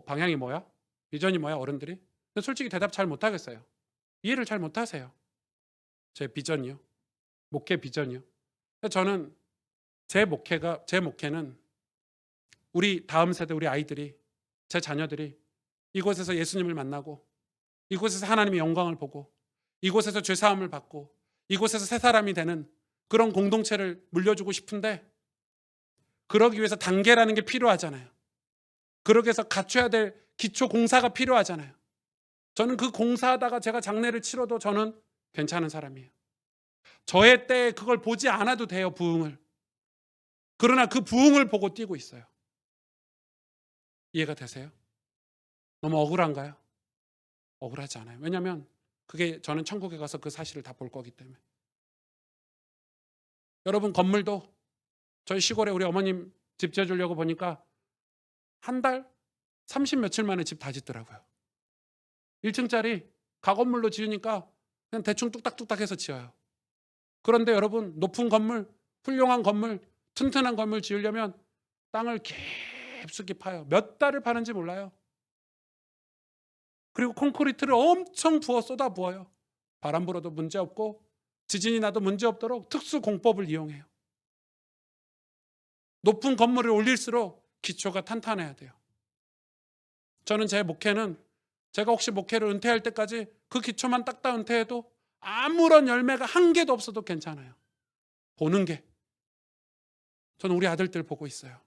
방향이 뭐야? 비전이 뭐야? 어른들이. 근데 솔직히 대답 잘 못하겠어요. 이해를 잘 못하세요. 제 비전이요. 목회 비전이요. 저는 제 목회는 우리 다음 세대, 우리 아이들이, 제 자녀들이 이곳에서 예수님을 만나고 이곳에서 하나님의 영광을 보고 이곳에서 죄사함을 받고 이곳에서 새 사람이 되는 그런 공동체를 물려주고 싶은데, 그러기 위해서 단계라는 게 필요하잖아요. 그러기 위해서 갖춰야 될 기초 공사가 필요하잖아요. 저는 그 공사하다가 제가 장례를 치러도 저는 괜찮은 사람이에요. 저의 때에 그걸 보지 않아도 돼요, 부흥을. 그러나 그 부흥을 보고 뛰고 있어요. 이해가 되세요? 너무 억울한가요? 억울하지 않아요. 왜냐하면 그게 저는 천국에 가서 그 사실을 다 볼 거기 때문에. 여러분, 건물도 저희 시골에 우리 어머님 집 지어주려고 보니까 한 달 30 며칠 만에 집 다 짓더라고요. 1층짜리 가건물로 지으니까 그냥 대충 뚝딱뚝딱 해서 지어요. 그런데 여러분, 높은 건물, 훌륭한 건물, 튼튼한 건물 지으려면 땅을 깊숙이 파요. 몇 달을 파는지 몰라요. 그리고 콘크리트를 엄청 쏟아 부어요. 바람 불어도 문제없고 지진이 나도 문제없도록 특수 공법을 이용해요. 높은 건물을 올릴수록 기초가 탄탄해야 돼요. 저는 제 목회는 제가 혹시 목회를 은퇴할 때까지 그 기초만 딱 은퇴해도 아무런 열매가 한 개도 없어도 괜찮아요. 보는 게. 저는 우리 아들들 보고 있어요.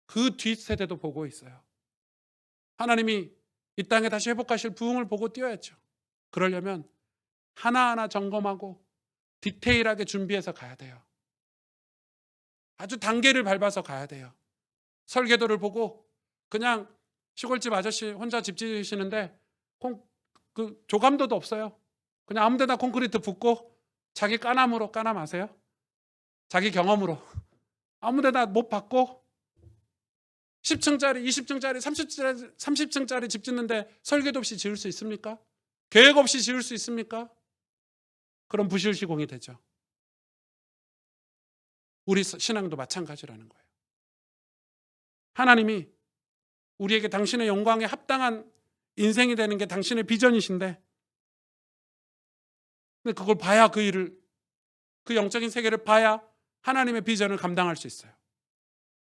그 뒷세대도 보고 있어요. 하나님이 이 땅에 다시 회복하실 부흥을 보고 뛰어야죠. 그러려면 하나하나 점검하고 디테일하게 준비해서 가야 돼요. 아주 단계를 밟아서 가야 돼요. 설계도를 보고 그냥 시골집 아저씨 혼자 집 지으시는데 그 조감도도 없어요. 그냥 아무 데나 콘크리트 붓고 자기 까남으로 까남 아세요? 자기 경험으로 아무 데나 못 받고 10층짜리, 20층짜리, 30층짜리 집 짓는데 설계도 없이 지을 수 있습니까? 계획 없이 지을 수 있습니까? 그럼 부실시공이 되죠. 우리 신앙도 마찬가지라는 거예요. 하나님이 우리에게 당신의 영광에 합당한 인생이 되는 게 당신의 비전이신데, 근데 그걸 봐야 그 영적인 세계를 봐야 하나님의 비전을 감당할 수 있어요.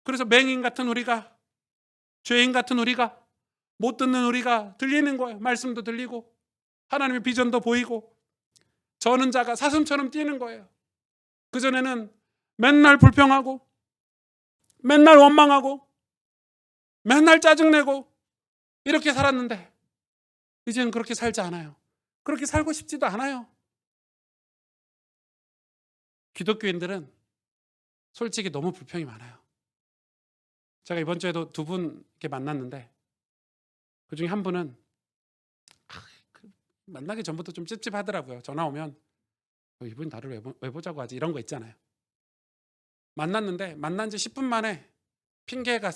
그래서 맹인 같은 우리가, 죄인 같은 우리가, 못 듣는 우리가 들리는 거예요. 말씀도 들리고 하나님의 비전도 보이고 저는 자가 사슴처럼 뛰는 거예요. 그전에는 맨날 불평하고 맨날 원망하고 맨날 짜증내고 이렇게 살았는데 이제는 그렇게 살지 않아요. 그렇게 살고 싶지도 않아요. 기독교인들은 솔직히 너무 불평이 많아요. 제가 이번 주에도 두 분 이렇게 만났는데 그 중에 한 분은 만나기 전부터 좀 찝찝하더라고요. 전화 오면 이분이 나를 왜 보자고 하지, 이런 거 있잖아요. 만났는데 만난 지 10분 만에 핑계가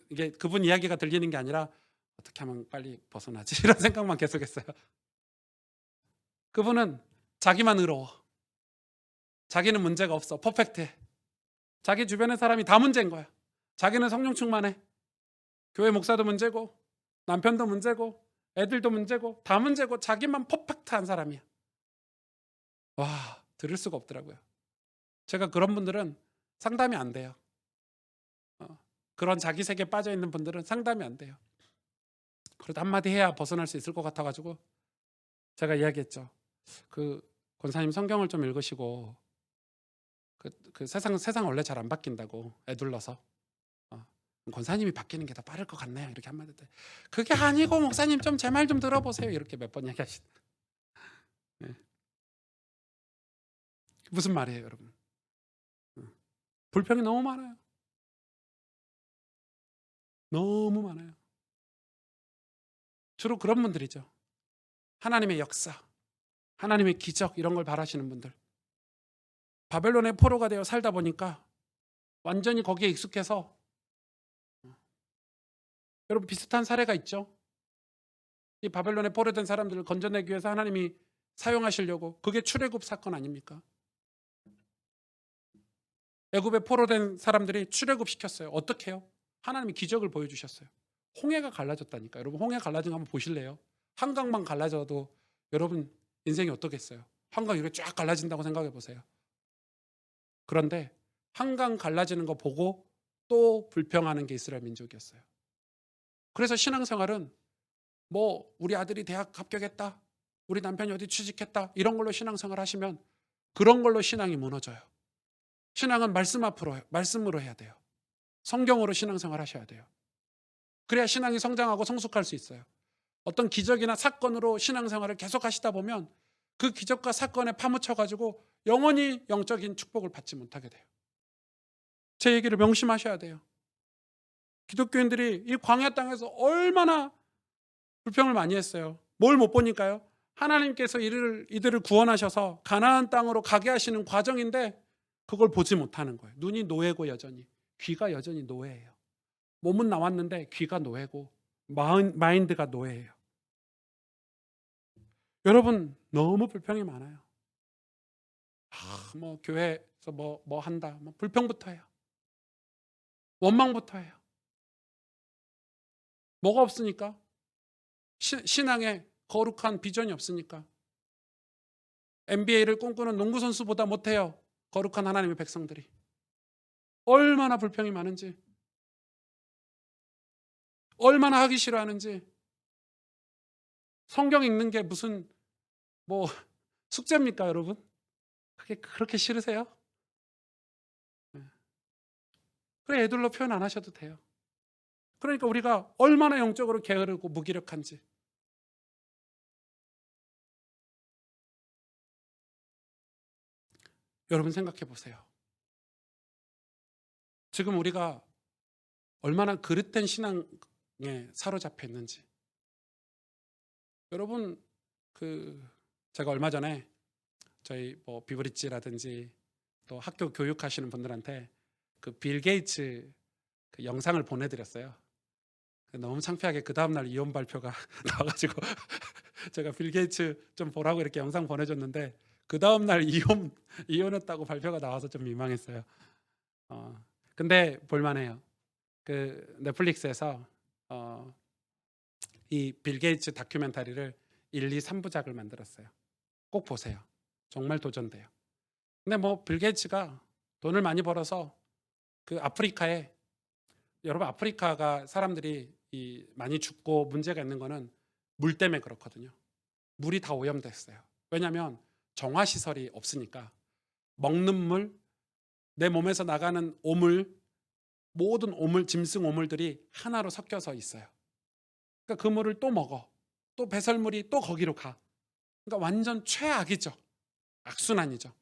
이게 그분 이야기가 들리는 게 아니라 어떻게 하면 빨리 벗어나지 이런 생각만 계속했어요. 그분은 자기만 의로워. 자기는 문제가 없어. 퍼펙트해. 자기 주변의 사람이 다 문제인 거야. 자기는 성령 충만해. 교회 목사도 문제고 남편도 문제고 애들도 문제고 다 문제고 자기만 퍼펙트한 사람이야. 와, 들을 수가 없더라고요. 제가 그런 분들은 상담이 안 돼요. 그런 자기 세계에 빠져 있는 분들은 상담이 안 돼요. 그래도 한마디 해야 벗어날 수 있을 것 같아가지고 제가 이야기했죠. 그 권사님 성경을 좀 읽으시고 그 세상 원래 잘 안 바뀐다고 애둘러서 권사님이 바뀌는 게 더 빠를 것 같네요. 이렇게 한마디 때 그게 아니고 목사님 좀 제 말 좀 들어보세요. 이렇게 몇 번 얘기하시다. 네. 무슨 말이에요, 여러분? 불평이 너무 많아요. 너무 많아요. 주로 그런 분들이죠. 하나님의 역사, 하나님의 기적 이런 걸 바라시는 분들. 바벨론의 포로가 되어 살다 보니까 완전히 거기에 익숙해서 여러분 비슷한 사례가 있죠. 이 바벨론에 포로된 사람들을 건져내기 위해서 하나님이 사용하시려고 그게 출애굽 사건 아닙니까? 애굽에 포로된 사람들이 출애굽시켰어요. 어떻게 해요? 하나님이 기적을 보여주셨어요. 홍해가 갈라졌다니까. 여러분 홍해 갈라진 거 한번 보실래요? 한강만 갈라져도 여러분 인생이 어떻겠어요? 한강 이렇게 쫙 갈라진다고 생각해 보세요. 그런데 한강 갈라지는 거 보고 또 불평하는 게 이스라엘 민족이었어요. 그래서 신앙생활은 뭐 우리 아들이 대학 합격했다, 우리 남편이 어디 취직했다 이런 걸로 신앙생활 하시면 그런 걸로 신앙이 무너져요. 신앙은 말씀으로 해야 돼요. 성경으로 신앙생활 하셔야 돼요. 그래야 신앙이 성장하고 성숙할 수 있어요. 어떤 기적이나 사건으로 신앙생활을 계속 하시다 보면 그 기적과 사건에 파묻혀가지고 영원히 영적인 축복을 받지 못하게 돼요. 제 얘기를 명심하셔야 돼요. 기독교인들이 이 광야 땅에서 얼마나 불평을 많이 했어요. 뭘 못 보니까요? 하나님께서 이들을 구원하셔서 가나안 땅으로 가게 하시는 과정인데 그걸 보지 못하는 거예요. 눈이 노예고 여전히, 귀가 여전히 노예예요. 몸은 나왔는데 귀가 노예고 마인드가 노예예요. 여러분 너무 불평이 많아요. 뭐 교회에서 뭐 한다, 뭐 불평부터 해요. 원망부터 해요. 뭐가 없으니까? 신앙에 거룩한 비전이 없으니까. NBA를 꿈꾸는 농구 선수보다 못해요. 거룩한 하나님의 백성들이. 얼마나 불평이 많은지, 얼마나 하기 싫어하는지. 성경 읽는 게 무슨 뭐 숙제입니까, 여러분? 그게 그렇게 싫으세요? 그래, 애들로 표현 안 하셔도 돼요. 그러니까 우리가 얼마나 영적으로 게으르고 무기력한지. 여러분 생각해 보세요. 지금 우리가 얼마나 그릇된 신앙에 사로잡혀 있는지. 여러분 제가 얼마 전에 저희 뭐 비브리지라든지 또 학교 교육하시는 분들한테 그 빌 게이츠 그 영상을 보내드렸어요. 너무 창피하게 그 다음날 이혼 발표가 나와가지고 제가 빌 게이츠 좀 보라고 이렇게 영상 보내줬는데 그 다음날 이혼했다고 발표가 나와서 좀 민망했어요. 근데 볼만해요. 그 넷플릭스에서 어, 이 빌 게이츠 다큐멘터리를 1, 2, 3부작을 만들었어요. 꼭 보세요. 정말 도전돼요. 근데 뭐 빌 게이츠가 돈을 많이 벌어서 그 아프리카에, 여러분 아프리카가 사람들이 많이 죽고 문제가 있는 거는 물 때문에 그렇거든요. 물이 다 오염됐어요. 왜냐하면 정화 시설이 없으니까 먹는 물, 내 몸에서 나가는 오물, 모든 오물, 짐승 오물들이 하나로 섞여서 있어요. 그러니까 그 물을 또 먹어. 또 배설물이 또 거기로 가. 그러니까 완전 최악이죠. 악순환이죠.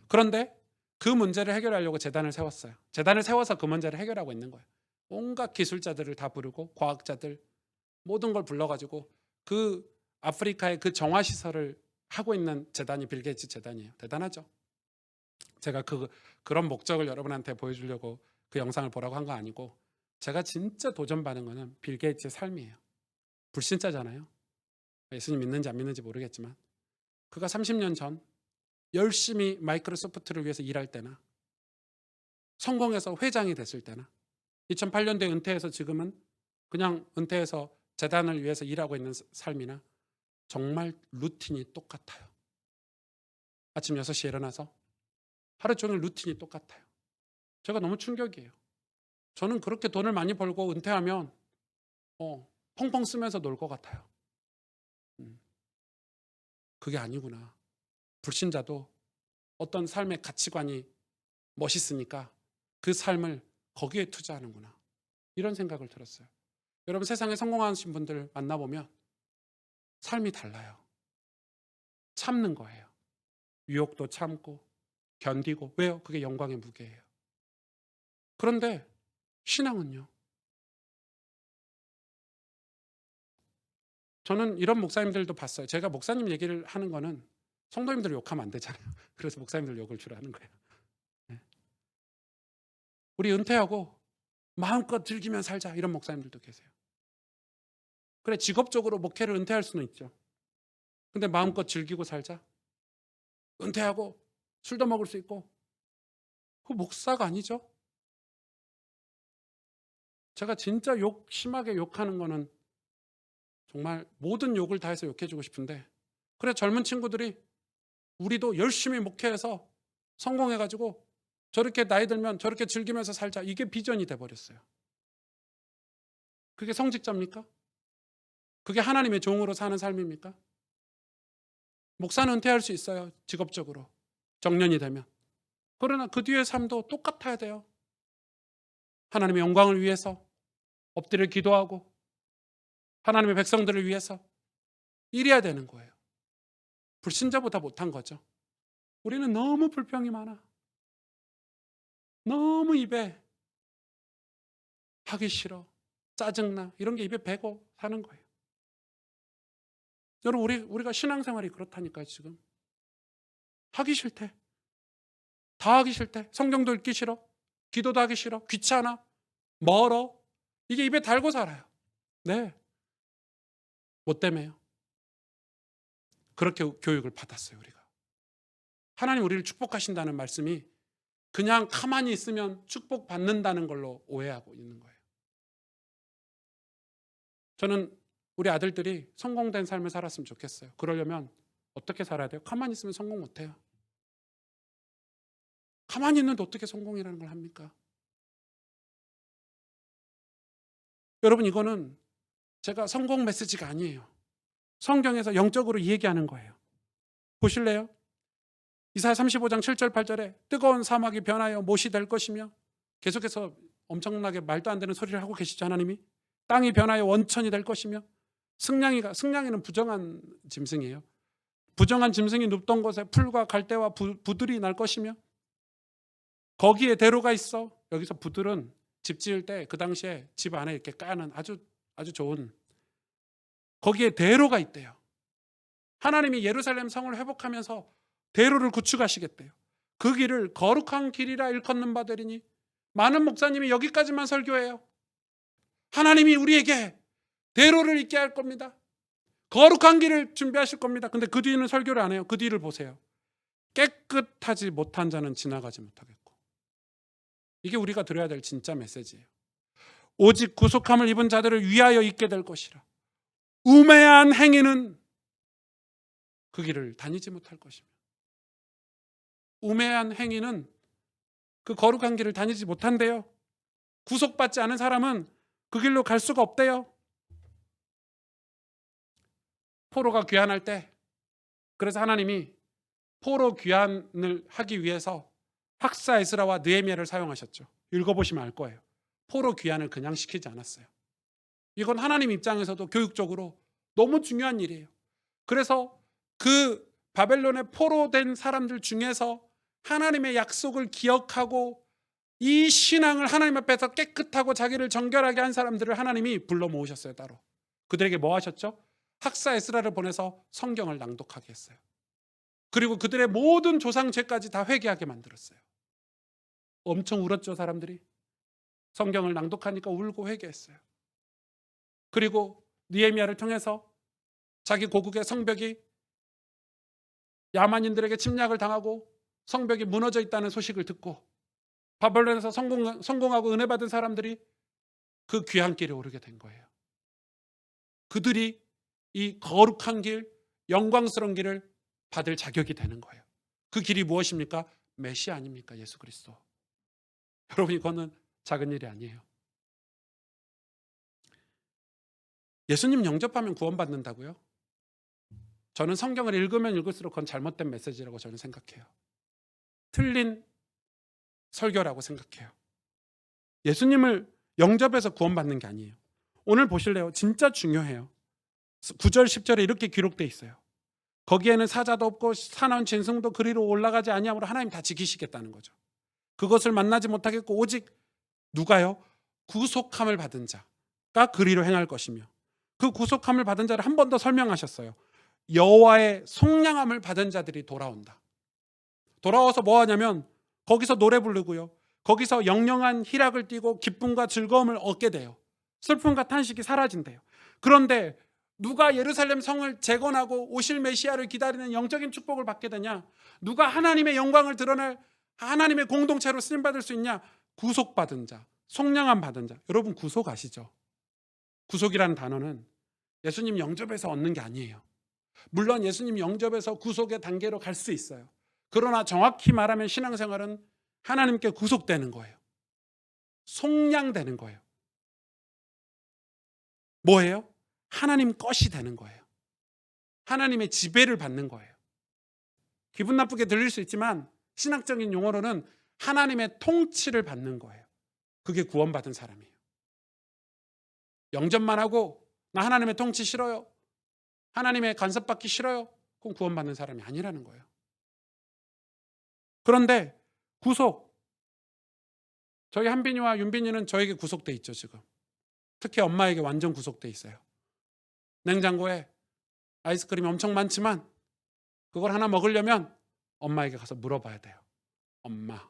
그런데 그 문제를 해결하려고 재단을 세웠어요. 재단을 세워서 그 문제를 해결하고 있는 거예요. 온갖 기술자들을 다 부르고 과학자들 모든 걸 불러가지고 그 아프리카의 그 정화 시설을 하고 있는 재단이 빌 게이츠 재단이에요. 대단하죠. 제가 그런 목적을 여러분한테 보여주려고 그 영상을 보라고 한 거 아니고, 제가 진짜 도전받은 거는 빌 게이츠의 삶이에요. 불신자잖아요. 예수님 믿는지 안 믿는지 모르겠지만 그가 30년 전 열심히 마이크로소프트를 위해서 일할 때나 성공해서 회장이 됐을 때나 2008년도에 은퇴해서 지금은 그냥 은퇴해서 재단을 위해서 일하고 있는 삶이나 정말 루틴이 똑같아요. 아침 6시에 일어나서 하루 종일 루틴이 똑같아요. 제가 너무 충격이에요. 저는 그렇게 돈을 많이 벌고 은퇴하면 펑펑 쓰면서 놀 것 같아요. 그게 아니구나. 불신자도 어떤 삶의 가치관이 멋있으니까 그 삶을 거기에 투자하는구나. 이런 생각을 들었어요. 여러분 세상에 성공하신 분들 만나보면 삶이 달라요. 참는 거예요. 유혹도 참고 견디고. 왜요? 그게 영광의 무게예요. 그런데 신앙은요? 저는 이런 목사님들도 봤어요. 제가 목사님 얘기를 하는 거는 성도님들 욕하면 안 되잖아요. 그래서 목사님들 욕을 주로 하는 거예요. 네. 우리 은퇴하고 마음껏 즐기면 살자, 이런 목사님들도 계세요. 그래, 직업적으로 목회를 은퇴할 수는 있죠. 근데 마음껏 즐기고 살자. 은퇴하고 술도 먹을 수 있고. 그 목사가 아니죠. 제가 진짜 심하게 욕하는 거는 정말 모든 욕을 다 해서 욕해주고 싶은데, 그래 젊은 친구들이 우리도 열심히 목회해서 성공해가지고 저렇게 나이 들면 저렇게 즐기면서 살자, 이게 비전이 돼버렸어요. 그게 성직자입니까? 그게 하나님의 종으로 사는 삶입니까? 목사는 은퇴할 수 있어요. 직업적으로 정년이 되면. 그러나 그 뒤의 삶도 똑같아야 돼요. 하나님의 영광을 위해서 엎드려 기도하고 하나님의 백성들을 위해서 일해야 되는 거예요. 불신자보다 못한 거죠. 우리는 너무 불평이 많아. 너무 입에 하기 싫어, 짜증나, 이런 게 입에 배고 사는 거예요. 여러분 우리가 신앙생활이 그렇다니까요. 지금 하기 싫대, 다 하기 싫대. 성경도 읽기 싫어, 기도도 하기 싫어, 귀찮아, 멀어. 이게 입에 달고 살아요. 네, 뭐 때문에요? 그렇게 교육을 받았어요. 우리가 하나님 우리를 축복하신다는 말씀이 그냥 가만히 있으면 축복받는다는 걸로 오해하고 있는 거예요. 저는 우리 아들들이 성공된 삶을 살았으면 좋겠어요. 그러려면 어떻게 살아야 돼요? 가만히 있으면 성공 못해요. 가만히 있는데 어떻게 성공이라는 걸 합니까? 여러분 이거는 제가 성공 메시지가 아니에요. 성경에서 영적으로 이 얘기하는 거예요. 보실래요? 이사야 35장 7절 8절에 뜨거운 사막이 변하여 못이 될 것이며, 계속해서 엄청나게 말도 안 되는 소리를 하고 계시죠. 하나님이 땅이 변하여 원천이 될 것이며, 승냥이는 부정한 짐승이에요. 부정한 짐승이 눕던 곳에 풀과 갈대와 부들이 날 것이며, 거기에 대로가 있어. 여기서 부들은 집 지을 때 그 당시에 집 안에 이렇게 까는 아주 좋은, 거기에 대로가 있대요. 하나님이 예루살렘 성을 회복하면서 대로를 구축하시겠대요. 그 길을 거룩한 길이라 일컫는 바 되리니. 많은 목사님이 여기까지만 설교해요. 하나님이 우리에게 대로를 있게 할 겁니다. 거룩한 길을 준비하실 겁니다. 근데 그 뒤는 설교를 안 해요. 그 뒤를 보세요. 깨끗하지 못한 자는 지나가지 못하겠고. 이게 우리가 들어야 될 진짜 메시지예요. 오직 구속함을 입은 자들을 위하여 있게 될 것이라. 우매한 행위는 그 길을 다니지 못할 것이며, 우매한 행위는 그 거룩한 길을 다니지 못한대요. 구속받지 않은 사람은 그 길로 갈 수가 없대요. 포로가 귀환할 때, 그래서 하나님이 포로 귀환을 하기 위해서 학사 에스라와 느헤미야를 사용하셨죠. 읽어보시면 알 거예요. 포로 귀환을 그냥 시키지 않았어요. 이건 하나님 입장에서도 교육적으로 너무 중요한 일이에요. 그래서 그 바벨론에 포로된 사람들 중에서 하나님의 약속을 기억하고 이 신앙을 하나님 앞에서 깨끗하고 자기를 정결하게 한 사람들을 하나님이 불러 모으셨어요. 따로. 그들에게 뭐 하셨죠? 학사 에스라를 보내서 성경을 낭독하게 했어요. 그리고 그들의 모든 조상죄까지 다 회개하게 만들었어요. 엄청 울었죠, 사람들이. 성경을 낭독하니까 울고 회개했어요. 그리고 느헤미야를 통해서 자기 고국의 성벽이 야만인들에게 침략을 당하고 성벽이 무너져 있다는 소식을 듣고 바벨론에서 성공하고 은혜 받은 사람들이 그 귀한 길에 오르게 된 거예요. 그들이 이 거룩한 길, 영광스러운 길을 받을 자격이 되는 거예요. 그 길이 무엇입니까? 메시아 아닙니까? 예수 그리스도. 여러분, 이거는 작은 일이 아니에요. 예수님 영접하면 구원받는다고요? 저는 성경을 읽으면 읽을수록 그건 잘못된 메시지라고 저는 생각해요. 틀린 설교라고 생각해요. 예수님을 영접해서 구원받는 게 아니에요. 오늘 보실래요? 진짜 중요해요. 9절 10절에 이렇게 기록되어 있어요. 거기에는 사자도 없고 사나운 짐승도 그리로 올라가지 아니하므로 하나님 다 지키시겠다는 거죠. 그것을 만나지 못하겠고 오직 누가요? 구속함을 받은 자가 그리로 행할 것이며, 그 구속함을 받은 자를 한 번 더 설명하셨어요. 여호와의 속량함을 받은 자들이 돌아온다. 돌아와서 뭐 하냐면 거기서 노래 부르고요. 거기서 영영한 희락을 띠고 기쁨과 즐거움을 얻게 돼요. 슬픔과 탄식이 사라진대요. 그런데 누가 예루살렘 성을 재건하고 오실 메시아를 기다리는 영적인 축복을 받게 되냐? 누가 하나님의 영광을 드러낼 하나님의 공동체로 쓰임받을 수 있냐? 구속받은 자, 속량함 받은 자. 여러분, 구속 아시죠? 구속이라는 단어는 예수님 영접에서 얻는 게 아니에요. 물론 예수님 영접에서 구속의 단계로 갈 수 있어요. 그러나 정확히 말하면 신앙생활은 하나님께 구속되는 거예요. 속량되는 거예요. 뭐예요? 하나님 것이 되는 거예요. 하나님의 지배를 받는 거예요. 기분 나쁘게 들릴 수 있지만 신학적인 용어로는 하나님의 통치를 받는 거예요. 그게 구원받은 사람이에요. 영접만 하고 나 하나님의 통치 싫어요, 하나님의 간섭받기 싫어요, 그럼 구원받는 사람이 아니라는 거예요. 그런데 구속, 저희 한빈이와 윤빈이는 저에게 구속돼 있죠. 지금 특히 엄마에게 완전 구속돼 있어요. 냉장고에 아이스크림이 엄청 많지만 그걸 하나 먹으려면 엄마에게 가서 물어봐야 돼요. 엄마.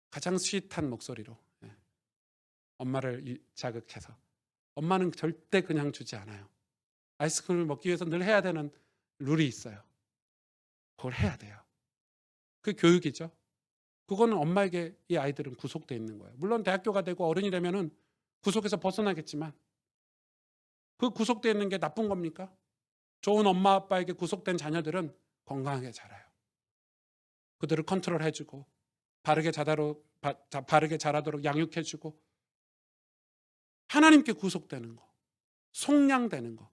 가장 스윗한 목소리로 엄마를 자극해서. 엄마는 절대 그냥 주지 않아요. 아이스크림을 먹기 위해서 늘 해야 되는 룰이 있어요. 그걸 해야 돼요. 그 교육이죠. 그거는 엄마에게 이 아이들은 구속되어 있는 거예요. 물론 대학교가 되고 어른이 되면은 구속에서 벗어나겠지만, 그 구속되어 있는 게 나쁜 겁니까? 좋은 엄마 아빠에게 구속된 자녀들은 건강하게 자라요. 그들을 컨트롤해주고 바르게 자라도록 양육해주고, 하나님께 구속되는 거, 속량되는 거.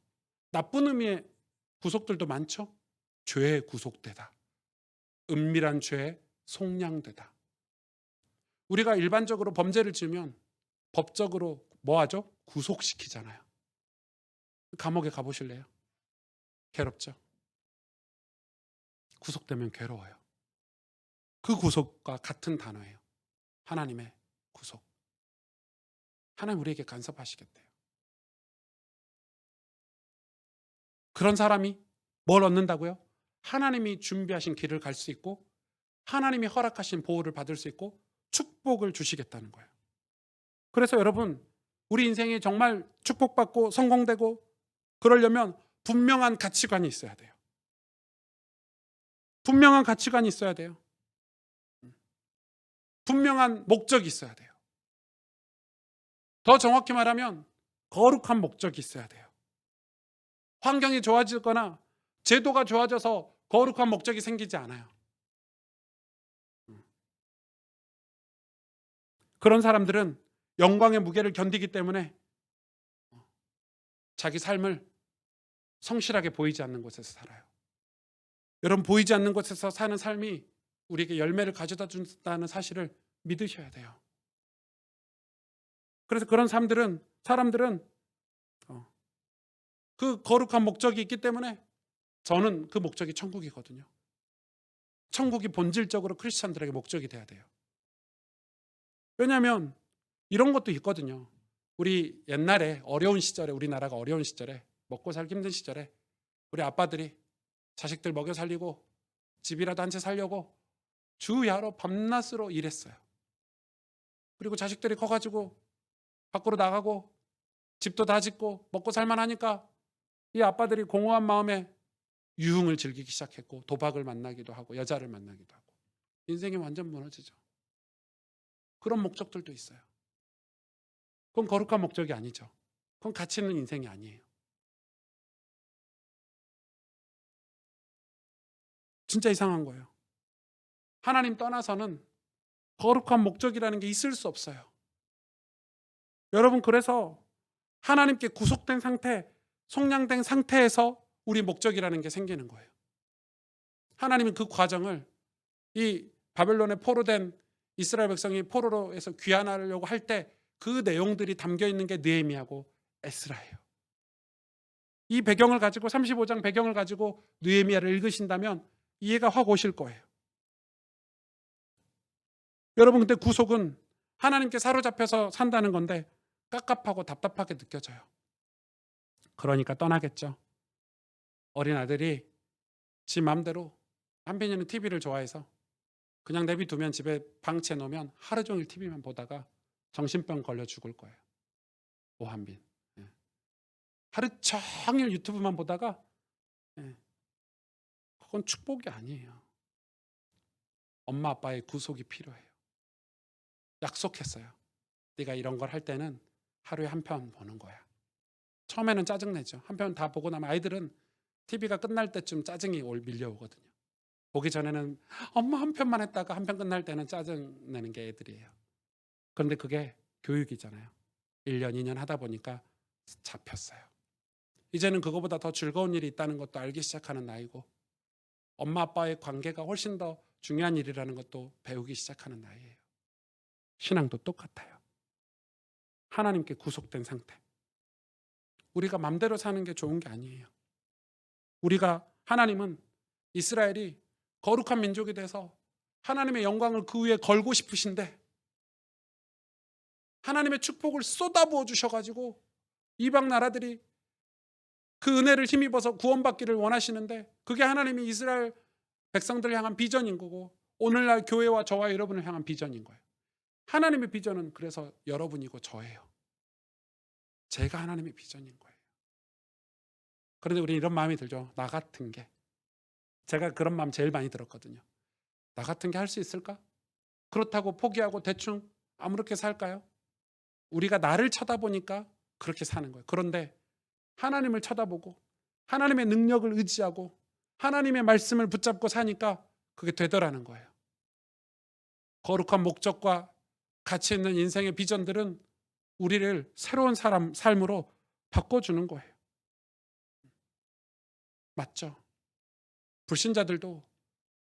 나쁜 의미의 구속들도 많죠. 죄에 구속되다, 은밀한 죄에 속량되다. 우리가 일반적으로 범죄를 지으면 법적으로 뭐 하죠? 구속시키잖아요. 감옥에 가보실래요? 괴롭죠. 구속되면 괴로워요. 그 구속과 같은 단어예요. 하나님의 구속. 하나님 우리에게 간섭하시겠대요. 그런 사람이 뭘 얻는다고요? 하나님이 준비하신 길을 갈 수 있고, 하나님이 허락하신 보호를 받을 수 있고, 축복을 주시겠다는 거예요. 그래서 여러분, 우리 인생이 정말 축복받고 성공되고 그러려면 분명한 가치관이 있어야 돼요. 분명한 가치관이 있어야 돼요. 분명한 목적이 있어야 돼요. 더 정확히 말하면 거룩한 목적이 있어야 돼요. 환경이 좋아지거나 제도가 좋아져서 거룩한 목적이 생기지 않아요. 그런 사람들은 영광의 무게를 견디기 때문에 자기 삶을 성실하게 보이지 않는 곳에서 살아요. 여러분, 보이지 않는 곳에서 사는 삶이 우리에게 열매를 가져다 준다는 사실을 믿으셔야 돼요. 그래서 그런 사람들은 그 거룩한 목적이 있기 때문에 저는 그 목적이 천국이거든요. 천국이 본질적으로 크리스찬들에게 목적이 돼야 돼요. 왜냐하면 이런 것도 있거든요. 우리 옛날에 어려운 시절에, 우리나라가 어려운 시절에, 먹고 살기 힘든 시절에 우리 아빠들이 자식들 먹여 살리고 집이라도 한 채 살려고 주야로 밤낮으로 일했어요. 그리고 자식들이 커가지고 밖으로 나가고 집도 다 짓고 먹고 살만하니까 이 아빠들이 공허한 마음에 유흥을 즐기기 시작했고 도박을 만나기도 하고 여자를 만나기도 하고 인생이 완전 무너지죠. 그런 목적들도 있어요. 그건 거룩한 목적이 아니죠. 그건 가치 있는 인생이 아니에요. 진짜 이상한 거예요. 하나님 떠나서는 거룩한 목적이라는 게 있을 수 없어요. 여러분, 그래서 하나님께 구속된 상태, 속량된 상태에서 우리 목적이라는 게 생기는 거예요. 하나님은 그 과정을 이 바벨론에 포로된 이스라엘 백성이 포로로에서 귀환하려고 할 때 그 내용들이 담겨 있는 게 느헤미야고 에스라예요. 이 배경을 가지고 35장 배경을 가지고 느헤미야를 읽으신다면 이해가 확 오실 거예요. 여러분, 근데 구속은 하나님께 사로잡혀서 산다는 건데 깝깝하고 답답하게 느껴져요. 그러니까 떠나겠죠. 어린 아들이 지 마음대로, 한편이는 TV를 좋아해서 그냥 내비두면 집에 방치해 놓으면 하루 종일 TV만 보다가 정신병 걸려 죽을 거예요. 오한빈. 예. 하루 종일 유튜브만 보다가, 예. 그건 축복이 아니에요. 엄마 아빠의 구속이 필요해요. 약속했어요. 네가 이런 걸 할 때는 하루에 한 편 보는 거야. 처음에는 짜증내죠. 한 편 다 보고 나면 아이들은 TV가 끝날 때쯤 짜증이 밀려오거든요. 보기 전에는 엄마 한 편만 했다가 한 편 끝날 때는 짜증내는 게 애들이에요. 그런데 그게 교육이잖아요. 1년, 2년 하다 보니까 잡혔어요. 이제는 그거보다 더 즐거운 일이 있다는 것도 알기 시작하는 나이고 엄마 아빠의 관계가 훨씬 더 중요한 일이라는 것도 배우기 시작하는 나이예요. 신앙도 똑같아요. 하나님께 구속된 상태. 우리가 맘대로 사는 게 좋은 게 아니에요. 하나님은 이스라엘이 거룩한 민족이 돼서 하나님의 영광을 그 위에 걸고 싶으신데 하나님의 축복을 쏟아부어 주셔가지고 이방 나라들이 그 은혜를 힘입어서 구원받기를 원하시는데 그게 하나님이 이스라엘 백성들을 향한 비전인 거고 오늘날 교회와 저와 여러분을 향한 비전인 거예요. 하나님의 비전은 그래서 여러분이고 저예요. 제가 하나님의 비전인 거예요. 그런데 우리 이런 마음이 들죠. 나 같은 게. 제가 그런 마음 제일 많이 들었거든요. 나 같은 게 할 수 있을까? 그렇다고 포기하고 대충 아무렇게 살까요? 우리가 나를 쳐다보니까 그렇게 사는 거예요. 그런데 하나님을 쳐다보고 하나님의 능력을 의지하고 하나님의 말씀을 붙잡고 사니까 그게 되더라는 거예요. 거룩한 목적과 가치 있는 인생의 비전들은 우리를 새로운 삶으로 바꿔주는 거예요. 맞죠? 불신자들도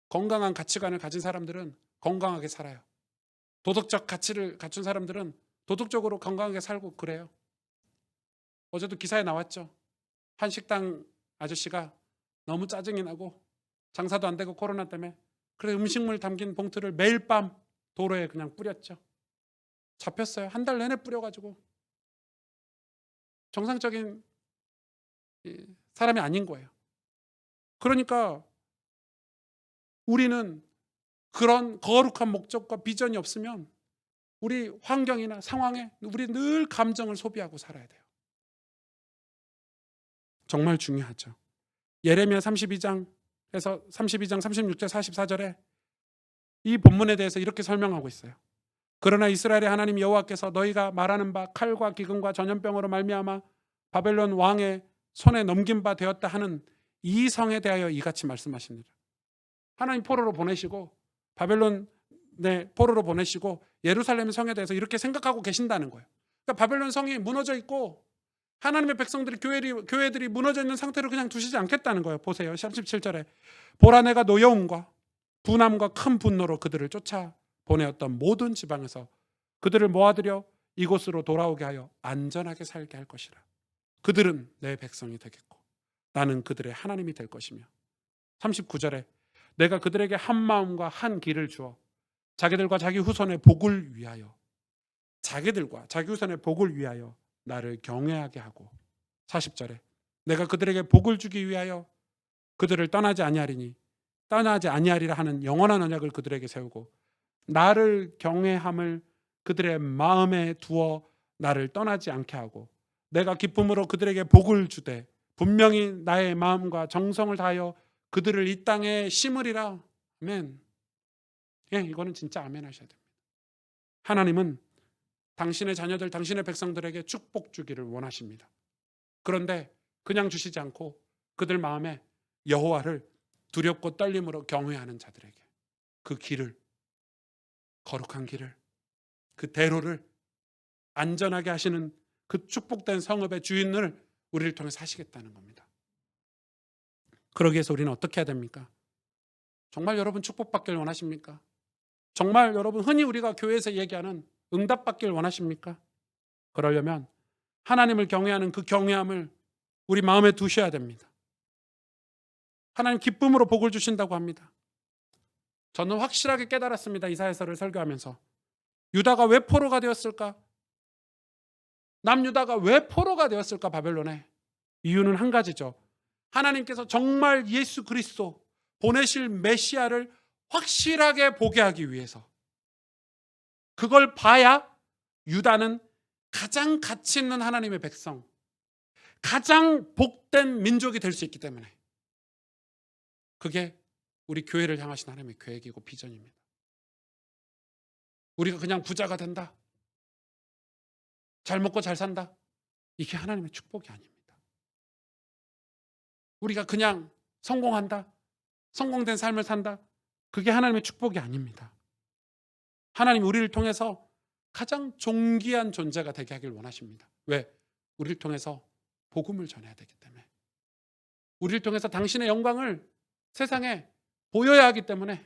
건강한 가치관을 가진 사람들은 건강하게 살아요. 도덕적 가치를 갖춘 사람들은 도덕적으로 건강하게 살고 그래요. 어제도 기사에 나왔죠. 한 식당 아저씨가 너무 짜증이 나고 장사도 안 되고 코로나 때문에 그래서 음식물 담긴 봉투를 매일 밤 도로에 그냥 뿌렸죠. 잡혔어요. 한 달 내내 뿌려가지고 정상적인 사람이 아닌 거예요. 그러니까 우리는 그런 거룩한 목적과 비전이 없으면 우리 환경이나 상황에 우리 늘 감정을 소비하고 살아야 돼요. 정말 중요하죠. 예레미야 32장에서 32장 36절 44절에 이 본문에 대해서 이렇게 설명하고 있어요. 그러나 이스라엘의 하나님 여호와께서 너희가 말하는 바 칼과 기근과 전염병으로 말미암아 바벨론 왕의 손에 넘긴 바 되었다 하는 이 성에 대하여 이같이 말씀하십니다. 하나님 포로로 보내시고 바벨론에 포로로 보내시고 예루살렘 성에 대해서 이렇게 생각하고 계신다는 거예요. 그러니까 바벨론 성이 무너져 있고 하나님의 백성들이 교회들이 무너져 있는 상태로 그냥 두시지 않겠다는 거예요. 보세요. 37절에 보라 내가 노여움과 분함과 큰 분노로 그들을 쫓아 보내었던 모든 지방에서 그들을 모아들여 이곳으로 돌아오게 하여 안전하게 살게 할 것이라. 그들은 내 백성이 되겠고 나는 그들의 하나님이 될 것이며 39절에 내가 그들에게 한 마음과 한 길을 주어 자기들과 자기 후손의 복을 위하여 자기들과 자기 후손의 복을 위하여 나를 경외하게 하고 40절에 내가 그들에게 복을 주기 위하여 그들을 떠나지 아니하리라 하는 영원한 언약을 그들에게 세우고 나를 경외함을 그들의 마음에 두어 나를 떠나지 않게 하고 내가 기쁨으로 그들에게 복을 주되 분명히 나의 마음과 정성을 다하여 그들을 이 땅에 심으리라. 아멘. 예, 이거는 진짜 아멘 하셔야 됩니다. 하나님은 당신의 자녀들, 당신의 백성들에게 축복 주기를 원하십니다. 그런데 그냥 주시지 않고 그들 마음에 여호와를 두렵고 떨림으로 경외하는 자들에게 그 길을, 거룩한 길을, 그 대로를 안전하게 하시는 그 축복된 성읍의 주인을 우리를 통해서 하시겠다는 겁니다. 그러기 위해서 우리는 어떻게 해야 됩니까? 정말 여러분 축복받길 원하십니까? 정말 여러분 흔히 우리가 교회에서 얘기하는 응답받길 원하십니까? 그러려면 하나님을 경외하는 그 경외함을 우리 마음에 두셔야 됩니다. 하나님 기쁨으로 복을 주신다고 합니다. 저는 확실하게 깨달았습니다. 이사야서를 설교하면서. 유다가 왜 포로가 되었을까? 남유다가 왜 포로가 되었을까? 바벨론에. 이유는 한 가지죠. 하나님께서 정말 예수 그리스도 보내실 메시아를 확실하게 보게 하기 위해서. 그걸 봐야 유다는 가장 가치 있는 하나님의 백성, 가장 복된 민족이 될 수 있기 때문에. 그게 우리 교회를 향하신 하나님의 계획이고 비전입니다. 우리가 그냥 부자가 된다, 잘 먹고 잘 산다, 이게 하나님의 축복이 아닙니다. 우리가 그냥 성공한다, 성공된 삶을 산다, 그게 하나님의 축복이 아닙니다. 하나님 우리를 통해서 가장 존귀한 존재가 되게 하길 원하십니다. 왜? 우리를 통해서 복음을 전해야 되기 때문에. 우리를 통해서 당신의 영광을 세상에 보여야 하기 때문에.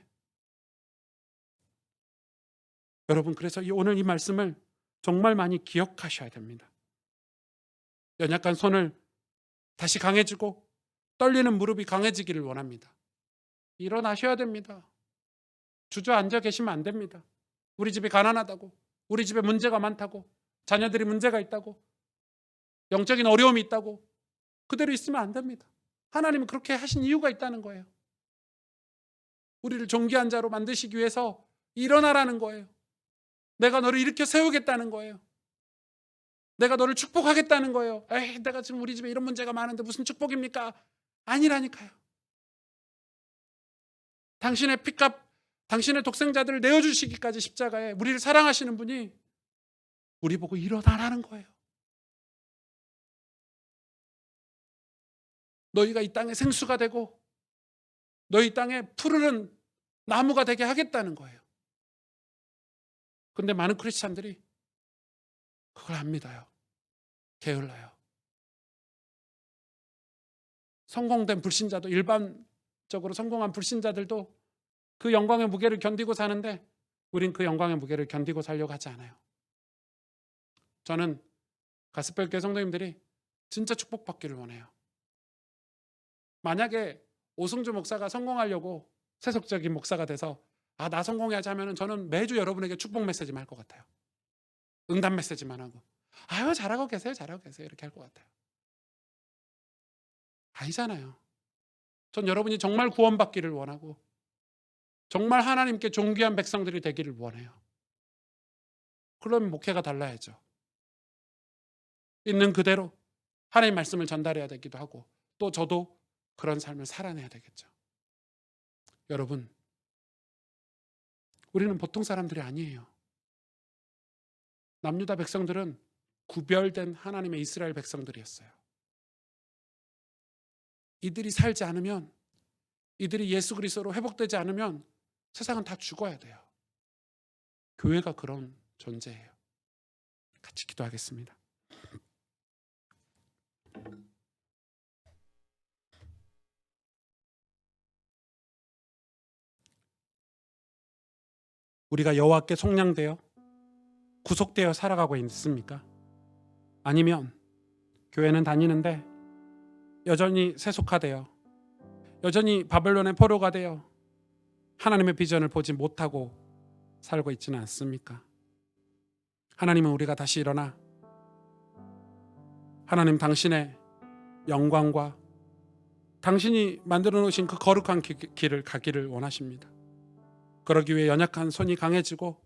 여러분, 그래서 오늘 이 말씀을 정말 많이 기억하셔야 됩니다. 연약한 손을 다시 강해지고 떨리는 무릎이 강해지기를 원합니다. 일어나셔야 됩니다. 주저앉아 계시면 안 됩니다. 우리 집이 가난하다고, 우리 집에 문제가 많다고, 자녀들이 문제가 있다고, 영적인 어려움이 있다고 그대로 있으면 안 됩니다. 하나님은 그렇게 하신 이유가 있다는 거예요. 우리를 존귀한 자로 만드시기 위해서 일어나라는 거예요. 내가 너를 일으켜 세우겠다는 거예요. 내가 너를 축복하겠다는 거예요. 에이, 내가 지금 우리 집에 이런 문제가 많은데 무슨 축복입니까? 아니라니까요. 당신의 피값, 당신의 독생자들을 내어주시기까지 십자가에 우리를 사랑하시는 분이 우리 보고 일어나라는 거예요. 너희가 이 땅에 생수가 되고 너희 땅에 푸르른 나무가 되게 하겠다는 거예요. 근데 많은 크리스찬들이 그걸 안 믿어요. 게을러요. 성공된 불신자도, 일반적으로 성공한 불신자들도 그 영광의 무게를 견디고 사는데 우린 그 영광의 무게를 견디고 살려고 하지 않아요. 저는 가스펠교회 성도님들이 진짜 축복받기를 원해요. 만약에 오승주 목사가 성공하려고 세속적인 목사가 돼서 나 성공해야지 하면 저는 매주 여러분에게 축복 메시지만 할 것 같아요. 응답 메시지만 하고 잘하고 계세요 이렇게 할 것 같아요. 아니잖아요. 전 여러분이 정말 구원받기를 원하고 정말 하나님께 존귀한 백성들이 되기를 원해요. 그러면 목회가 달라야죠. 있는 그대로 하나님의 말씀을 전달해야 되기도 하고 또 저도 그런 삶을 살아내야 되겠죠. 여러분, 우리는 보통 사람들이 아니에요. 남유다 백성들은 구별된 하나님의 이스라엘 백성들이었어요. 이들이 살지 않으면, 이들이 예수 그리스도로 회복되지 않으면 세상은 다 죽어야 돼요. 교회가 그런 존재예요. 같이 기도하겠습니다. 우리가 여호와께 속량되어 구속되어 살아가고 있습니까? 아니면 교회는 다니는데 여전히 세속화되어, 여전히 바벨론의 포로가 되어 하나님의 비전을 보지 못하고 살고 있지는 않습니까? 하나님은 우리가 다시 일어나 하나님 당신의 영광과 당신이 만들어 놓으신 그 거룩한 길을 가기를 원하십니다. 그러기 위해 연약한 손이 강해지고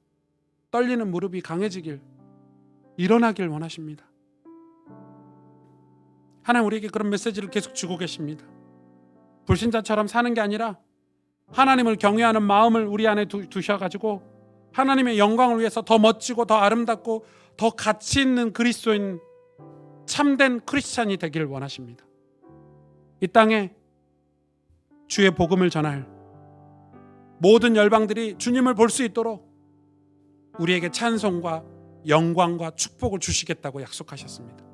떨리는 무릎이 강해지길, 일어나길 원하십니다. 하나님 우리에게 그런 메시지를 계속 주고 계십니다. 불신자처럼 사는 게 아니라 하나님을 경외하는 마음을 우리 안에 두셔가지고 하나님의 영광을 위해서 더 멋지고 더 아름답고 더 가치 있는 그리스도인, 참된 크리스찬이 되기를 원하십니다. 이 땅에 주의 복음을 전할 모든 열방들이 주님을 볼 수 있도록 우리에게 찬송과 영광과 축복을 주시겠다고 약속하셨습니다.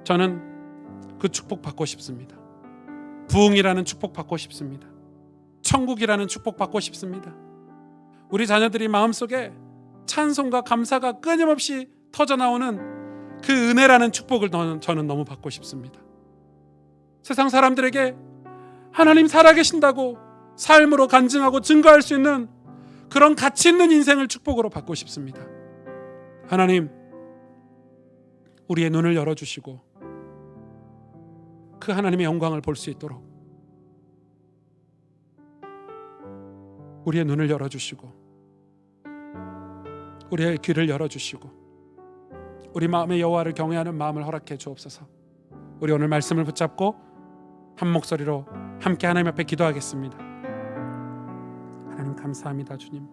저는 그 축복 받고 싶습니다. 부흥이라는 축복 받고 싶습니다. 천국이라는 축복 받고 싶습니다. 우리 자녀들이 마음속에 찬송과 감사가 끊임없이 터져나오는 그 은혜라는 축복을 저는 너무 받고 싶습니다. 세상 사람들에게 하나님 살아계신다고 삶으로 간증하고 증거할 수 있는 그런 가치 있는 인생을 축복으로 받고 싶습니다. 하나님, 우리의 눈을 열어주시고 그 하나님의 영광을 볼 수 있도록 우리의 눈을 열어주시고 우리의 귀를 열어주시고 우리 마음의 여호와를 경외하는 마음을 허락해 주옵소서. 우리 오늘 말씀을 붙잡고 한 목소리로 함께 하나님 앞에 기도하겠습니다. 하나님 감사합니다. 주님,